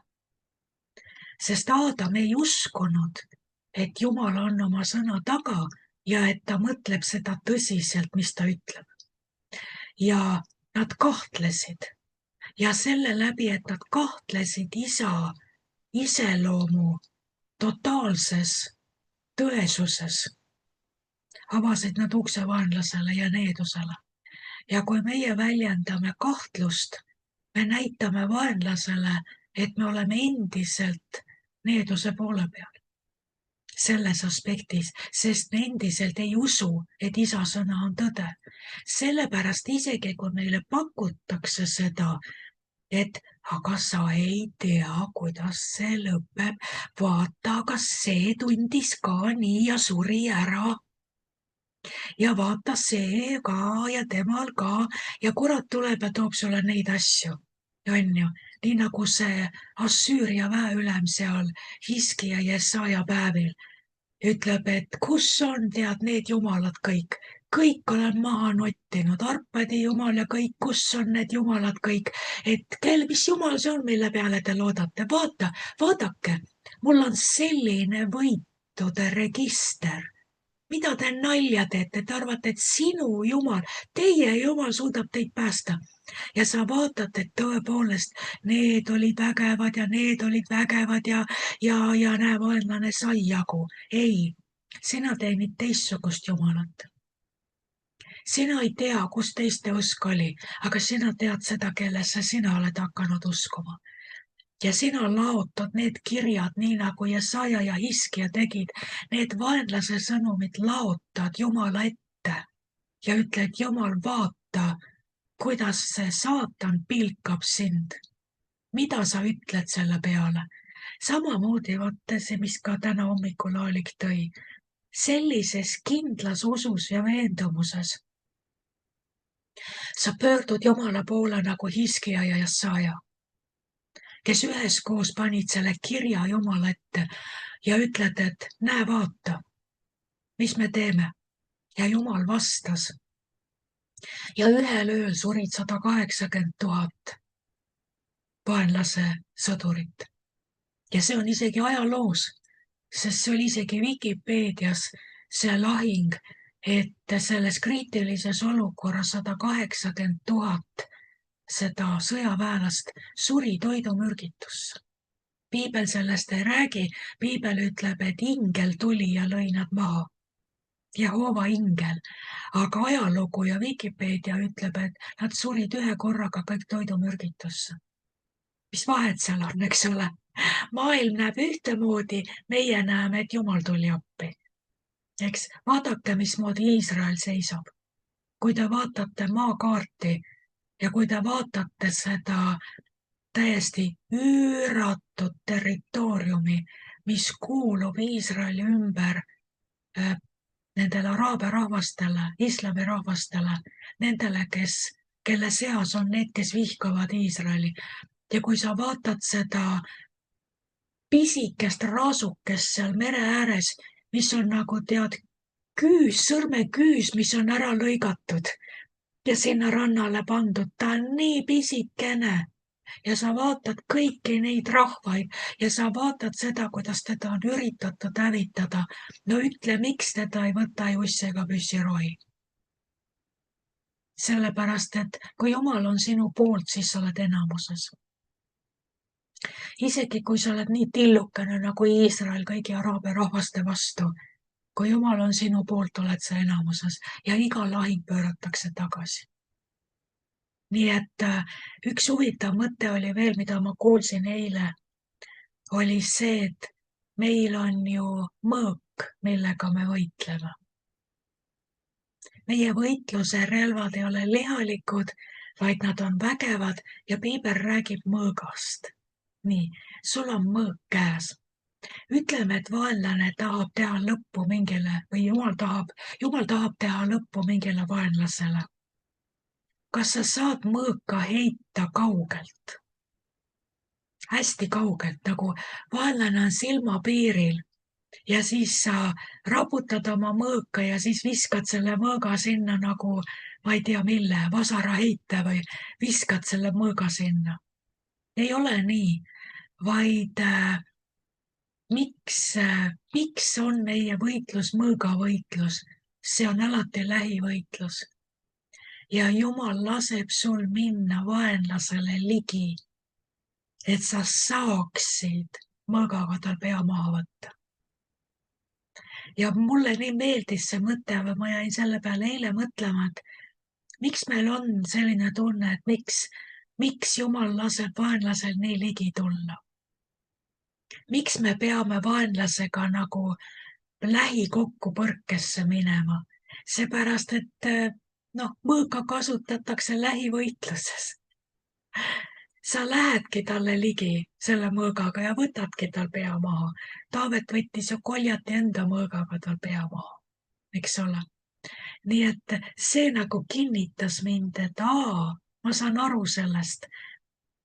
Sest Aadam ei uskunud, et Jumal on oma sõna taga ja et ta mõtleb seda tõsiselt, mis ta ütleb. Ja nad kahtlesid. Ja selle läbi, et nad kahtlesid isa iseloomu totaalses tõesuses, avasid nad ukse vaenlasele ja needusele. Ja kui meie väljendame kahtlust, me näitame vaenlasele, et me oleme endiselt needuse poole peal. Selles aspektis, sest me endiselt ei usu, et isa sõna on tõde. Sellepärast isegi, kui meile pakutakse seda, et aga sa ei tea, kuidas see lõpeb, vaata, aga see tundis ka nii ja suri ära. Ja vaata see ka ja temal ka ja kurat tuleb ja toob sulle neid asju. On ju, nii nagu see Assüüria väeülem seal Hiskija ja Jesaja päevil ütleb, et kus on tead need jumalad kõik olen maha nottinud, Arpadi jumal ja kõik, kus on need jumalad kõik, et mis jumal see on, mille peale te loodate, vaadake, mul on selline võitude register. Mida te nalja teete, te arvate, et sinu jumal, teie jumal suudab teid päästa. Ja sa vaatad, et tõepoolest need olid vägevad ja need olid vägevad ja näe, vaenlane sai jagu. Ei, sina teenid teistsugust jumalat. Sina ei tea, kus teiste usk oli, aga sina tead seda, kellesse sina oled hakanud uskuma. Ja sina laotad need kirjad, nii nagu Jesaja ja Hiskija tegid, need vaenlase sõnumid laotad Jumala ette ja ütled, Jumal, vaata, kuidas see saatan pilkab sind. Mida sa ütled selle peale? Samamoodi vaata see, mis ka täna hommikul Aalik tõi. Sellises kindlas usus ja veendumuses sa pöördud Jumala poole nagu Hiskija ja Jesaja, kes üheskoos panid selle kirja Jumala ette. ja ütled, et näe, vaata, mis me teeme. Ja Jumal vastas. Ja ühel ööl surid 180 000 vaenlase sõdurit. Ja see on isegi ajaloos, sest see oli isegi Vikipeedias see lahing, et selles kriitilises olukorras 180 000 seda sõjaväelast suri toidumürgitusse. Piibel sellest ei räägi, piibel ütleb, et ingel tuli ja lõi nad maha. Jehova ingel, aga ajalugu ja Vikipeedia ütleb, et nad surid ühe korraga kõik toidumürgitusse. Mis vahet seal on, eks ole? Maailm näeb ühtemoodi, meie näeme, et Jumal tuli appi. Eks vaadake, mismoodi Iisrael seisab. Kui te vaatate maakaarti ja kui te vaatate seda täiesti üüratud territooriumi, mis kuulub Iisraeli ümber nendele araabia rahvastele, islami rahvastele, nendele, kelle seas on need, kes vihkavad Iisraeli. Ja kui sa vaatad seda pisikest raasukest seal mere ääres, mis on nagu tead küüs, sõrmeküüs, mis on ära lõigatud ja sinna rannale pandud, ta on nii pisikene. Ja sa vaatad kõiki neid rahvaid ja sa vaatad seda, kuidas teda on üritatud hävitada. No ütle, miks teda ei võta juss ega püssirohi? Sellepärast, et kui Jumal on sinu poolt, siis sa oled enamuses. Isegi kui sa oled nii tillukene nagu Iisrael kõigi araabia rahvaste vastu, kui Jumal on sinu poolt, oled sa enamuses ja iga lahing pööratakse tagasi. Nii et üks huvitav mõte oli veel, mida ma kuulsin eile, oli see, et meil on ju mõõk, millega me võitleme. Meie võitluse relvad ei ole lihalikud, vaid nad on vägevad ja piibel räägib mõõgast. Nii, sul on mõõk käes. Ütleme, et vaenlane tahab teha lõppu mingile või Jumal tahab teha lõppu mingile vaenlasele. Kas sa saad mõõka heita kaugelt? Hästi kaugelt, nagu vaenlane on silmapiiril ja siis sa raputad oma mõõka ja siis viskad selle mõõga sinna nagu, ma ei tea mille, vasaraheite või viskad selle mõõga sinna. Ei ole nii, vaid miks on meie võitlus mõõgavõitlus? See on alati lähivõitlus. Ja Jumal laseb sul minna vaenlasele ligi, et sa saaksid mõõgaga tal pea maha võtta. Ja mulle nii meeldis see mõte, aga ma jäin selle peale eile mõtlema, et miks meil on selline tunne, et miks Jumal laseb vaenlasel nii ligi tulla? Miks me peame vaenlasega nagu lähikokkupõrkesse minema? Seepärast, et mõõka kasutatakse lähivõitluses. Sa lähedki talle ligi selle mõõgaga ja võtadki tal pea maha. Taavet võttis ju koljati enda mõõgaga tal pea maha, eks ole. Nii et see nagu kinnitas mind, et ma saan aru sellest.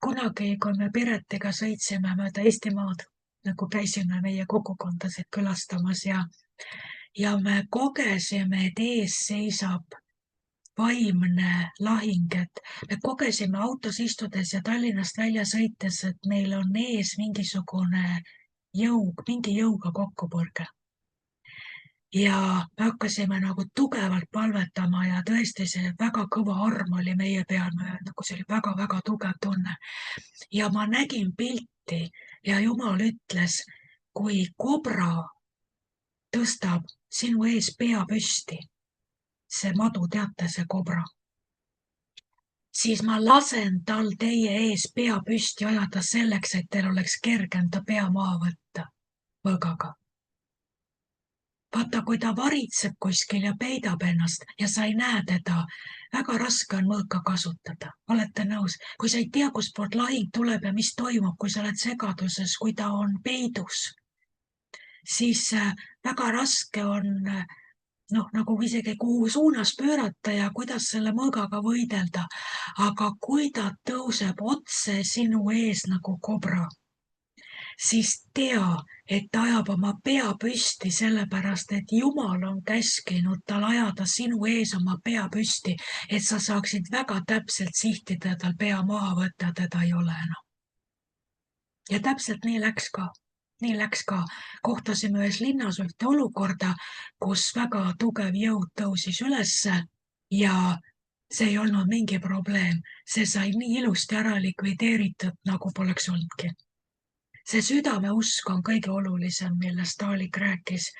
Kunagi, kui me Piretiga sõitsime mööda Eestimaad, nagu käisime meie kogukondasid külastamas ja me kogesime, et ees seisab vaimne lahing, et me kogesime autos istudes ja Tallinnast välja sõites, et meil on ees mingisugune mingi jõuga kokkupõrge. Ja me hakkasime nagu tugevalt palvetama ja tõesti see väga kõva arm oli meie peal, nagu see oli väga-väga tugev tunne. Ja ma nägin pilti ja Jumal ütles, kui kobra tõstab sinu ees pea püsti, see madu, teate, see kobra, siis ma lasen tal teie ees pea püsti ajada selleks, et teil oleks kergem ta pea maha võtta mõõgaga. Vaata, kui ta varitseb kuskil ja peidab ennast ja sa ei näe teda, väga raske on mõõka kasutada. Olete nõus? Kui sa ei tea, kustpoolt lahing tuleb ja mis toimub, kui sa oled segaduses, kui ta on peidus, siis väga raske on nagu isegi kuhu suunas pöörata ja kuidas selle mõõgaga võidelda. Aga kui ta tõuseb otse sinu ees nagu kobra siis tea, et ta ajab oma pea püsti sellepärast, et Jumal on käskinud tal ajada sinu ees oma pea püsti, et sa saaksid väga täpselt sihtida, tal pea maha võtta, teda ei ole enam. Ja täpselt nii läks ka. Nii läks ka. Kohtasime ühes linnas ühte olukorda, kus väga tugev jõud tõusis ülesse ja see ei olnud mingi probleem. See sai nii ilusti ära likvideeritud, nagu poleks olnudki. See südameusk on kõige olulisem, millest Taalik rääkis,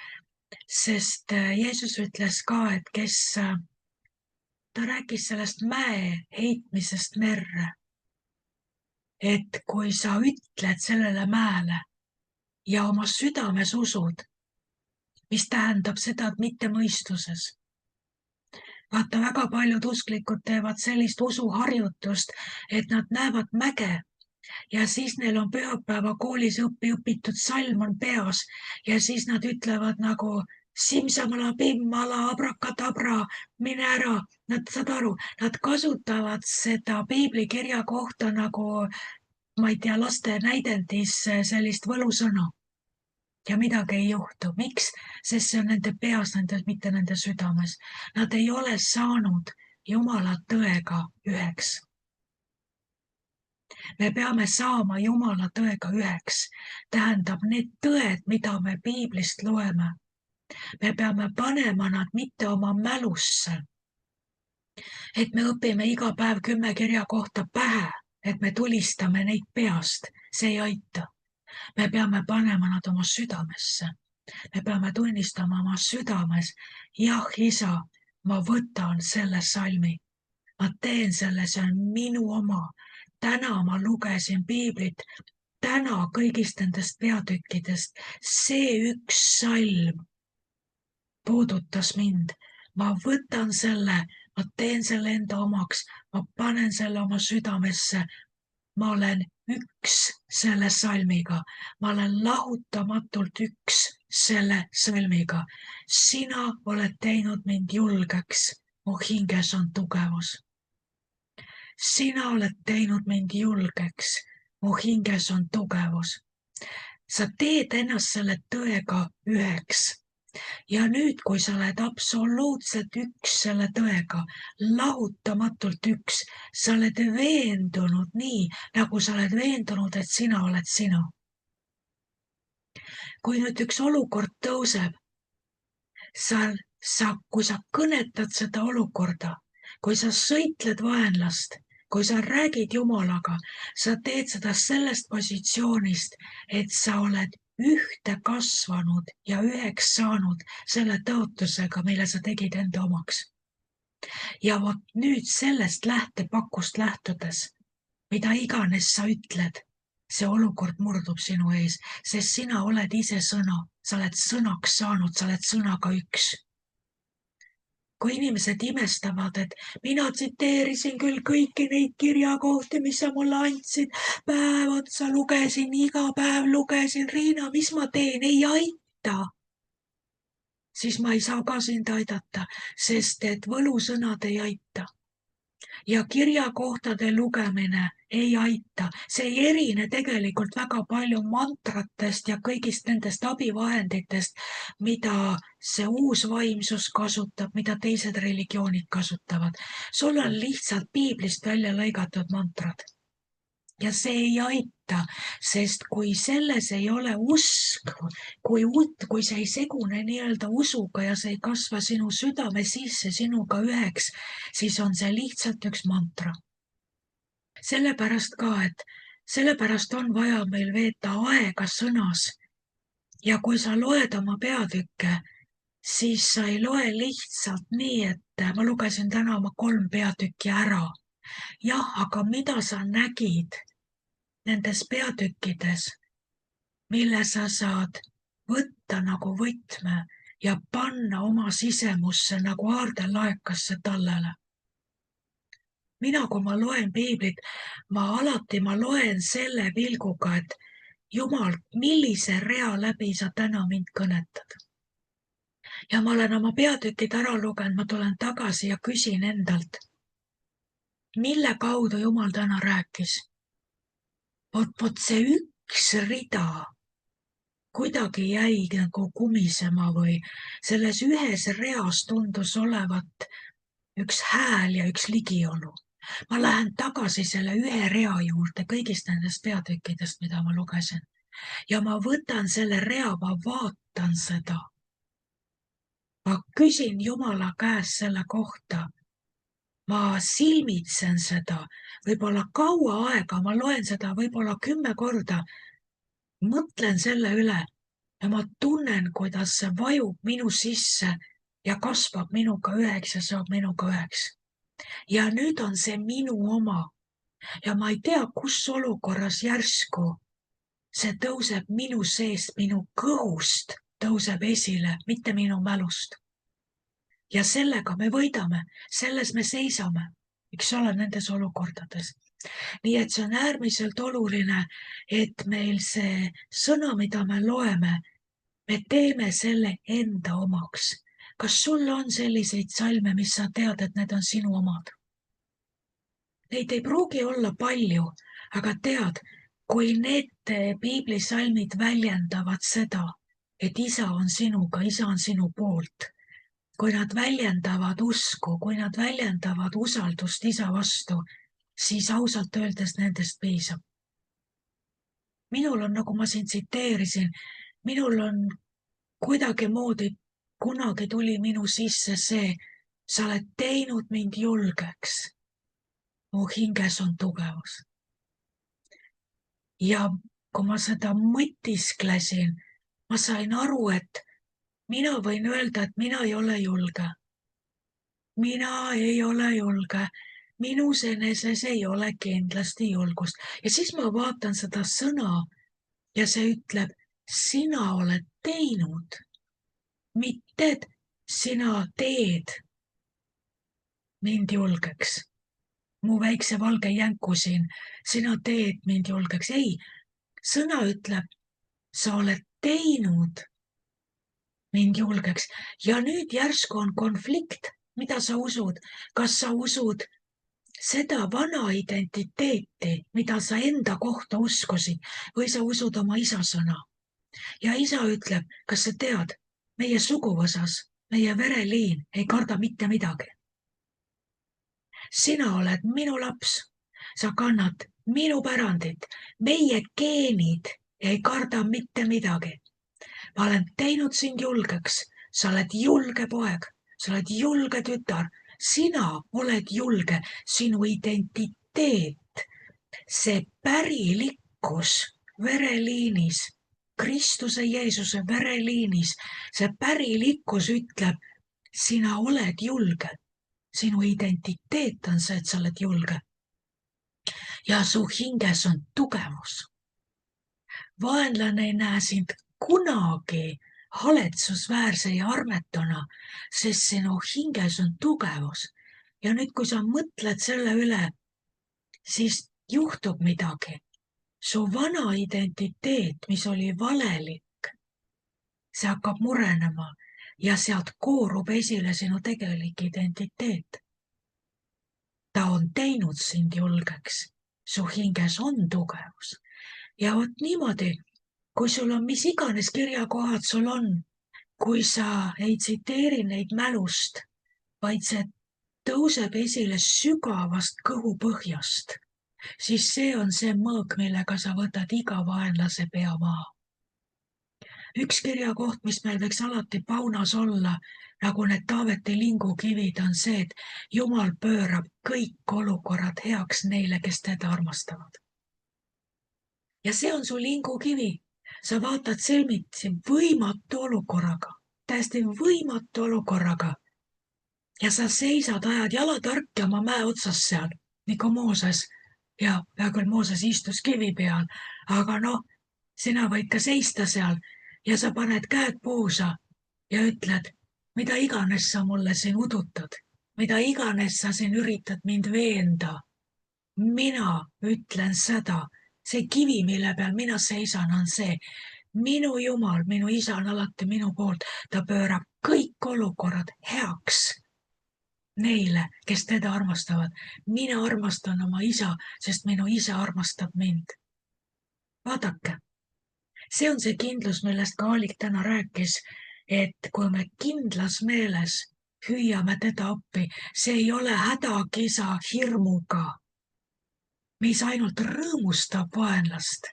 sest Jeesus ütles ka, et ta rääkis sellest mäe heitmisest merre. Et kui sa ütled sellele mäele ja oma südames usud, mis tähendab seda, et mitte mõistuses. Vaata, väga paljud usklikud teevad sellist usuharjutust, et nad näevad mäge ja siis neil on pühapäeva koolis õpitud salm on peas ja siis nad ütlevad nagu simsamala, pimmala, abrakadabra, mine ära. Nad saad aru, nad kasutavad seda piiblikirja kohta nagu, ma ei tea, laste näidendis sellist võlusõna. Ja midagi ei juhtu. Miks? Sest see on nende peas, mitte nende südames. Nad ei ole saanud Jumala tõega üheks. Me peame saama Jumala tõega üheks. Tähendab, need tõed, mida me piiblist loeme, me peame panema nad mitte oma mälusse. Et me õpime iga päev 10 kirja kohta pähe, et me tulistame neid peast. See ei aita. Me peame panema nad oma südamesse. Me peame tunnistama oma südames, jah, isa, ma võtan selle salmi. Ma teen selle, see on minu oma. Täna ma lugesin piiblit, täna kõigist nendest peatükkidest. See üks salm puudutas mind. Ma võtan selle, ma teen selle enda omaks, ma panen selle oma südamesse. Ma olen üks selle salmiga, ma olen lahutamatult üks selle salmiga. Sina oled teinud mind julgeks, mu hinges on tugevus. Sina oled teinud mind julgeks, mu hinges on tugevus. Sa teed ennast selle tõega üheks. Ja nüüd, kui sa oled absoluutselt üks selle tõega, lahutamatult üks, sa oled veendunud nii, nagu sa oled veendunud, et sina oled sina. Kui nüüd üks olukord tõuseb, kui sa kõnetad seda olukorda, kui sa sõitled vaenlast, kui sa räägid Jumalaga, sa teed seda sellest positsioonist, et sa oled ühte kasvanud ja üheks saanud selle tõotusega, mille sa tegid enda omaks. Ja vot nüüd sellest lähtepakust lähtudes, mida iganes sa ütled, see olukord murdub sinu ees, sest sina oled ise sõna, sa oled sõnaks saanud, sa oled sõnaga üks. Kui inimesed imestavad, et mina tsiteerisin küll kõiki neid kirjakohti, mis sa mulle andsid, päev otsa lugesin, iga päev lugesin, Riina, mis ma teen, ei aita. Siis ma ei saa ka sind aidata, sest et võlusõnad ei aita. Ja kirjakohtade lugemine ei aita. See ei erine tegelikult väga palju mantratest ja kõigist nendest abivahenditest, mida see uus vaimsus kasutab, mida teised religioonid kasutavad. Sul on lihtsalt piiblist välja lõigatud mantrad. Ja see ei aita, sest kui selles ei ole usk, kui see ei segune nii-öelda usuga ja see ei kasva sinu südame sisse sinuga üheks, siis on see lihtsalt üks mantra. Sellepärast ka, et sellepärast on vaja meil veeta aega sõnas. Ja kui sa loed oma peatükke, siis sa ei loe lihtsalt nii, et ma lugesin täna oma 3 peatükki ära. Jah, aga mida sa nägid nendes peatükkides, mille sa saad võtta nagu võtme ja panna oma sisemusse nagu aardelaekasse tallele. Mina, kui ma loen piiblit, ma loen selle pilguga, et Jumal, millise rea läbi sa täna mind kõnetad. Ja ma olen oma peatükid ära lugenud, ma tulen tagasi ja küsin endalt, mille kaudu Jumal täna rääkis. Vot see üks rida kuidagi jäi nagu kumisema või selles ühes reas tundus olevat üks hääl ja üks ligiolu. Ma lähen tagasi selle ühe rea juurde kõigist nendest peatükkidest, mida ma lugesin. Ja ma võtan selle rea, ma vaatan seda. Ma küsin Jumala käest selle kohta. Ma silmitsen seda, võib-olla kaua aega, ma loen seda võib-olla 10 korda. Mõtlen selle üle ja ma tunnen, kuidas see vajub minu sisse ja kasvab minuga üheks ja saab minuga üheks. Ja nüüd on see minu oma ja ma ei tea, kus olukorras järsku see tõuseb minu seest, minu kõhust tõuseb esile, mitte minu mälust. Ja sellega me võidame, selles me seisame, eks ole, nendes olukordades. Nii et see on äärmiselt oluline, et meil see sõna, mida me loeme, me teeme selle enda omaks. Kas sul on selliseid salme, mis sa tead, et need on sinu omad? Neid ei pruugi olla palju, aga tead, kui need piiblisalmid väljendavad seda, et isa on sinuga, isa on sinu poolt, kui nad väljendavad usku, kui nad väljendavad usaldust isa vastu, siis ausalt öeldes nendest piisab. Minul on, nagu ma siin tsiteerisin, minul on kuidagimoodi, kunagi tuli minu sisse see, sa oled teinud mind julgeks. Mu hinges on tugevus. Ja kui ma seda mõtisklesin, ma sain aru, et mina võin öelda, et mina ei ole julge. Mina ei ole julge. Minus eneses ei ole kindlasti julgust. Ja siis ma vaatan seda sõna ja see ütleb, sina oled teinud, mitte et sina teed mind julgeks. Mu väikse valge jänku siin, sina teed mind julgeks. Ei, sõna ütleb, sa oled teinud mind julgeks. Ja nüüd järsku on konflikt, mida sa usud. Kas sa usud seda vana identiteeti, mida sa enda kohta uskusid, või sa usud oma isa sõna? Ja isa ütleb, kas sa tead, meie suguvõsas, meie vereliin ei karda mitte midagi. Sina oled minu laps, sa kannad minu pärandit, meie geenid ei karda mitte midagi. Ma olen teinud sind julgeks, sa oled julge poeg, sa oled julge tütar, sina oled julge, sinu identiteet, see pärilikkus vereliinis, Kristuse Jeesuse vereliinis, see pärilikkus ütleb, sina oled julge, sinu identiteet on see, et sa oled julge. Ja su hinges on tugevus. Vaenlane ei näe sind kunagi haletsusväärse ja armetuna, sest sinu hinges on tugevus. Ja nüüd, kui sa mõtled selle üle, siis juhtub midagi. Su vana identiteet, mis oli valelik, see hakkab murenema ja sealt koorub esile sinu tegelik identiteet. Ta on teinud sind julgeks, su hinges on tugevus. Ja vot niimoodi, kui sul on mis iganes kirjakohad sul on, kui sa ei tsiteeri neid mälust, vaid see tõuseb esile sügavast kõhupõhjast, siis see on see mõõk, millega sa võtad iga vaenlase pea maha. Üks kirjakoht, mis meil võiks alati paunas olla, nagu need Taaveti lingukivid, on see, et Jumal pöörab kõik olukorrad heaks neile, kes teda armastavad. Ja see on su lingukivi. Sa vaatad silmitsi võimatu olukorraga, täiesti võimatu olukorraga. Ja sa seisad, ajad jalad harkima mäe otsas seal, nagu Mooses. Ja hea küll, Mooses istus kivi peal, aga sina võid ka seista seal ja sa paned käed puusa ja ütled, mida iganes sa mulle siin udutad, mida iganes sa siin üritad mind veenda. Mina ütlen seda, see kivi, mille peal mina seisan, on see, minu Jumal, minu isa on alati minu poolt, ta pöörab kõik olukorrad heaks neile, kes teda armastavad. Mina armastan oma isa, sest minu isa armastab mind. Vaadake, see on see kindlus, millest ka Aalik täna rääkis, et kui me kindlas meeles hüüame teda appi, see ei ole hädakisa hirmuga, mis ainult rõõmustab vaenlast.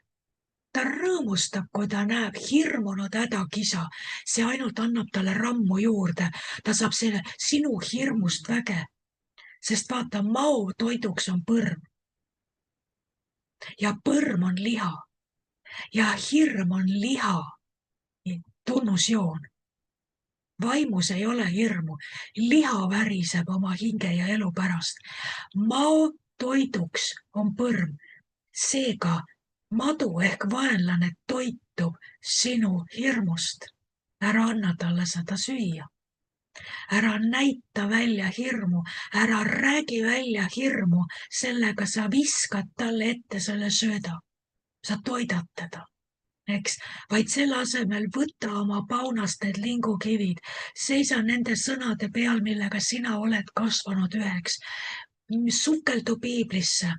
Ta rõõmustab, kui ta näeb hirmunud hädakisa. See ainult annab talle rammu juurde. Ta saab selle sinu hirmust väge. Sest vaata, mao toiduks on põrm. Ja põrm on liha. Ja hirm on liha. Tunnusjoon. Vaimus ei ole hirmu. Liha väriseb oma hinge ja elu pärast. Mao toiduks on põrm. Seega madu ehk vaenlane toitub sinu hirmust. Ära anna talle seda süüa. Ära näita välja hirmu, ära räägi välja hirmu, sellega sa viskad talle ette selle sööda. Sa toidad teda, eks, vaid selle asemel võta oma paunast need lingukivid, seisa nende sõnade peal, millega sina oled kasvanud üheks. Sukeldu piiblisse,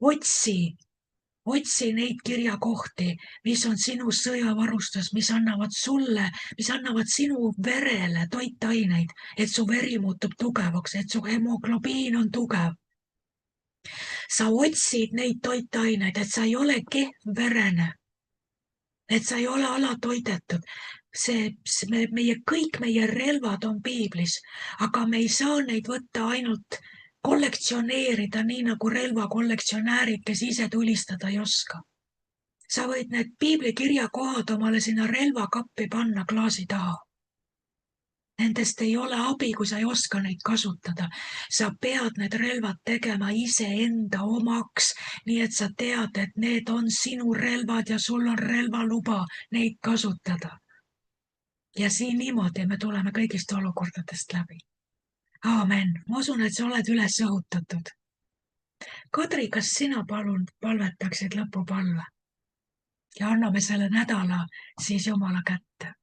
otsi neid kirjakohti, mis on sinu sõjavarustus, mis annavad sulle, mis annavad sinu verele toitaineid, et su veri muutub tugevaks, et su hemoglobiin on tugev. Sa otsid neid toitaineid, et sa ei ole kehvverene, et sa ei ole alatoidetud. Kõik meie relvad on piiblis, aga me ei saa neid võtta ainult kollektsioneerida nii nagu relvakollektsionäärid, kes ise tulistada ei oska. Sa võid need piiblikirjakohad omale sinna relvakappi panna klaasi taha. Nendest ei ole abi, kui sa ei oska neid kasutada. Sa pead need relvad tegema iseenda omaks, nii et sa tead, et need on sinu relvad ja sul on relvaluba neid kasutada. Ja siin niimoodi me tuleme kõigist olukordadest läbi. Aamen. Ma usun, et sa oled üles õhutatud. Kadri, kas sina palun palvetaksid lõpupalve? Ja anname selle nädala siis Jumala kätte.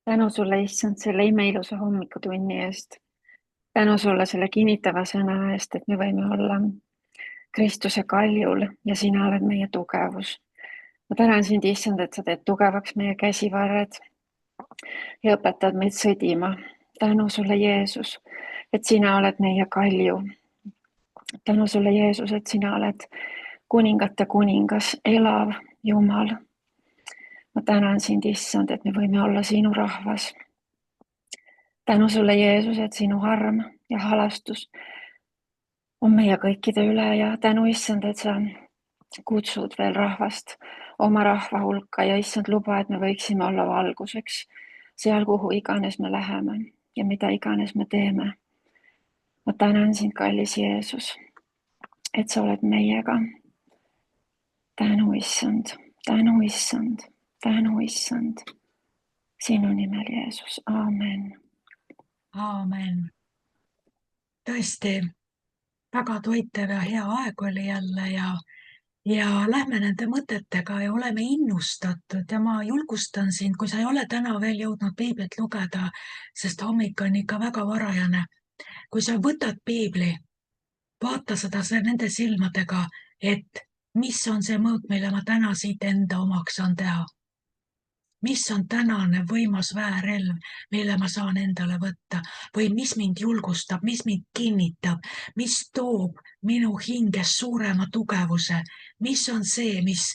Tänu sulle, issand, selle imeilusa hommikutunni eest. Tänu sulle selle kinnitava sõna eest, et me võime olla Kristuse kaljul ja sina oled meie tugevus. Ma tänan sind, issand, et sa teed tugevaks meie käsivarred ja õpetad meid sõdima. Tänu sulle, Jeesus, et sina oled meie kalju. Tänu sulle, Jeesus, et sina oled kuningate kuningas, elav Jumal. Ma tänan sind, issand, et me võime olla sinu rahvas. Tänu sulle, Jeesus, et sinu arm ja halastus on meie kõikide üle ja tänu, issand, et sa kutsud veel rahvast oma rahva hulka ja issand, luba, et me võiksime olla valguseks seal, kuhu iganes me läheme ja mida iganes me teeme. Ma tänan sind, kallis Jeesus, et sa oled meiega. Tänu, issand, tänu, issand, tänu, issand. Sinu nimel, Jeesus. Aamen. Aamen. Tõesti, väga toitev ja hea aeg oli jälle ja lähme nende mõtetega ja oleme innustatud ja ma julgustan sind, kui sa ei ole täna veel jõudnud piiblit lugeda, sest hommik on ikka väga varajane. Kui sa võtad piibli, vaata seda nende silmadega, et mis on see mõõk, mille ma täna siit enda omaks saan teha. Mis on tänane võimas väärelv, mille ma saan endale võtta või mis mind julgustab, mis mind kinnitab, mis toob minu hinges suurema tugevuse, mis on see, mis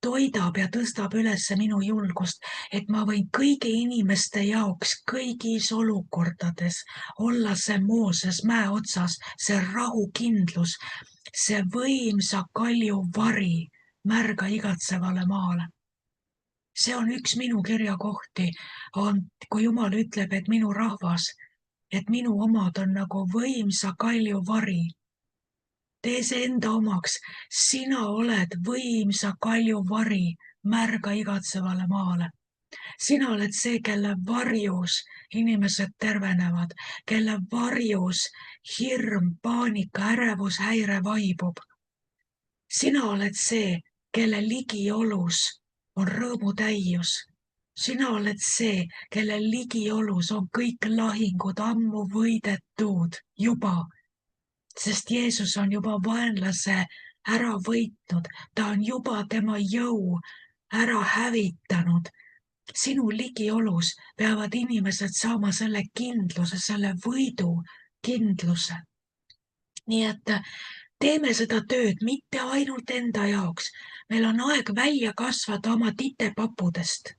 toidab ja tõstab üles minu julgust, et ma võin kõigi inimeste jaoks kõigis olukordades olla see Mooses mäe otsas, see rahukindlus, see võimsa kalju vari märga igatsevale maale. See on üks minu kirjakohti, kui Jumal ütleb, et minu rahvas, et minu omad on nagu võimsa kalju vari. Tee see enda omaks, sina oled võimsa kalju vari märga igatsevale maale. Sina oled see, kelle varjus inimesed tervenevad, kelle varjus hirm, paanika, ärevus, häire vaibub. Sina oled see, kelle ligiolus on rõõmutäius. Sina oled see, kelle ligiolus on kõik lahingud ammu võidetud juba, sest Jeesus on juba vaenlase ära võitnud, ta on juba tema jõu ära hävitanud. Sinu ligiolus peavad inimesed saama selle kindluse, selle võidu kindluse. Nii et teeme seda tööd mitte ainult enda jaoks. Meil on aeg välja kasvada oma titepappudest.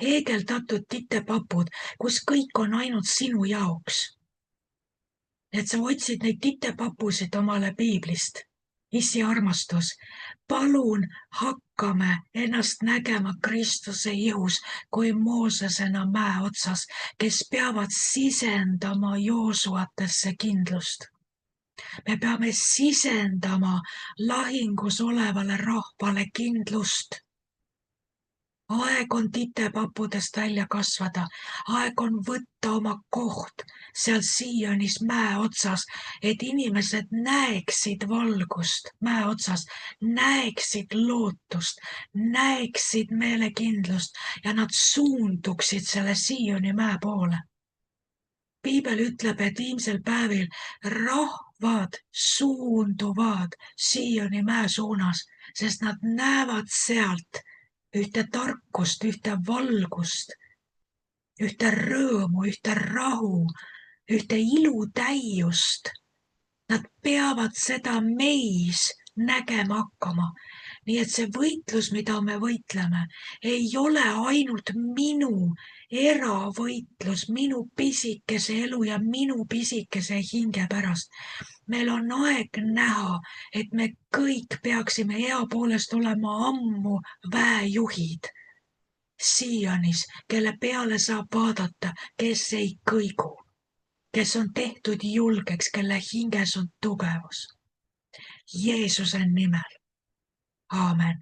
Heegeldatud titepapud, kus kõik on ainult sinu jaoks. Et sa otsid neid titepapusid omale piiblist. Issi armastus, palun hakkame ennast nägema Kristuse ihus kui Moosesena mäe otsas, kes peavad sisendama Joosuatesse kindlust. Me peame sisendama lahingus olevale rahvale kindlust. Aeg on titepappudest välja kasvada, aeg on võtta oma koht seal Sionis mäe otsas, et inimesed näeksid valgust mäe otsas, näeksid lootust, näeksid meelekindlust ja nad suunduksid selle Sioni mäe poole. Piibel ütleb, et viimsel päevil rahvad suunduvad Sioni mäe suunas, sest nad näevad sealt ühte tarkust, ühte valgust, ühte rõõmu, ühte rahu, ühte ilutäiust. Nad peavad seda meis nägema hakkama. Nii et see võitlus, mida me võitleme, ei ole ainult minu eravõitlus, minu pisikese elu ja minu pisikese hinge pärast. Meil on aeg näha, et me kõik peaksime ea poolest olema ammu väejuhid Sionis, kelle peale saab vaadata, kes ei kõigu, kes on tehtud julgeks, kelle hinges on tugevus. Jeesuse nimel. Aamen.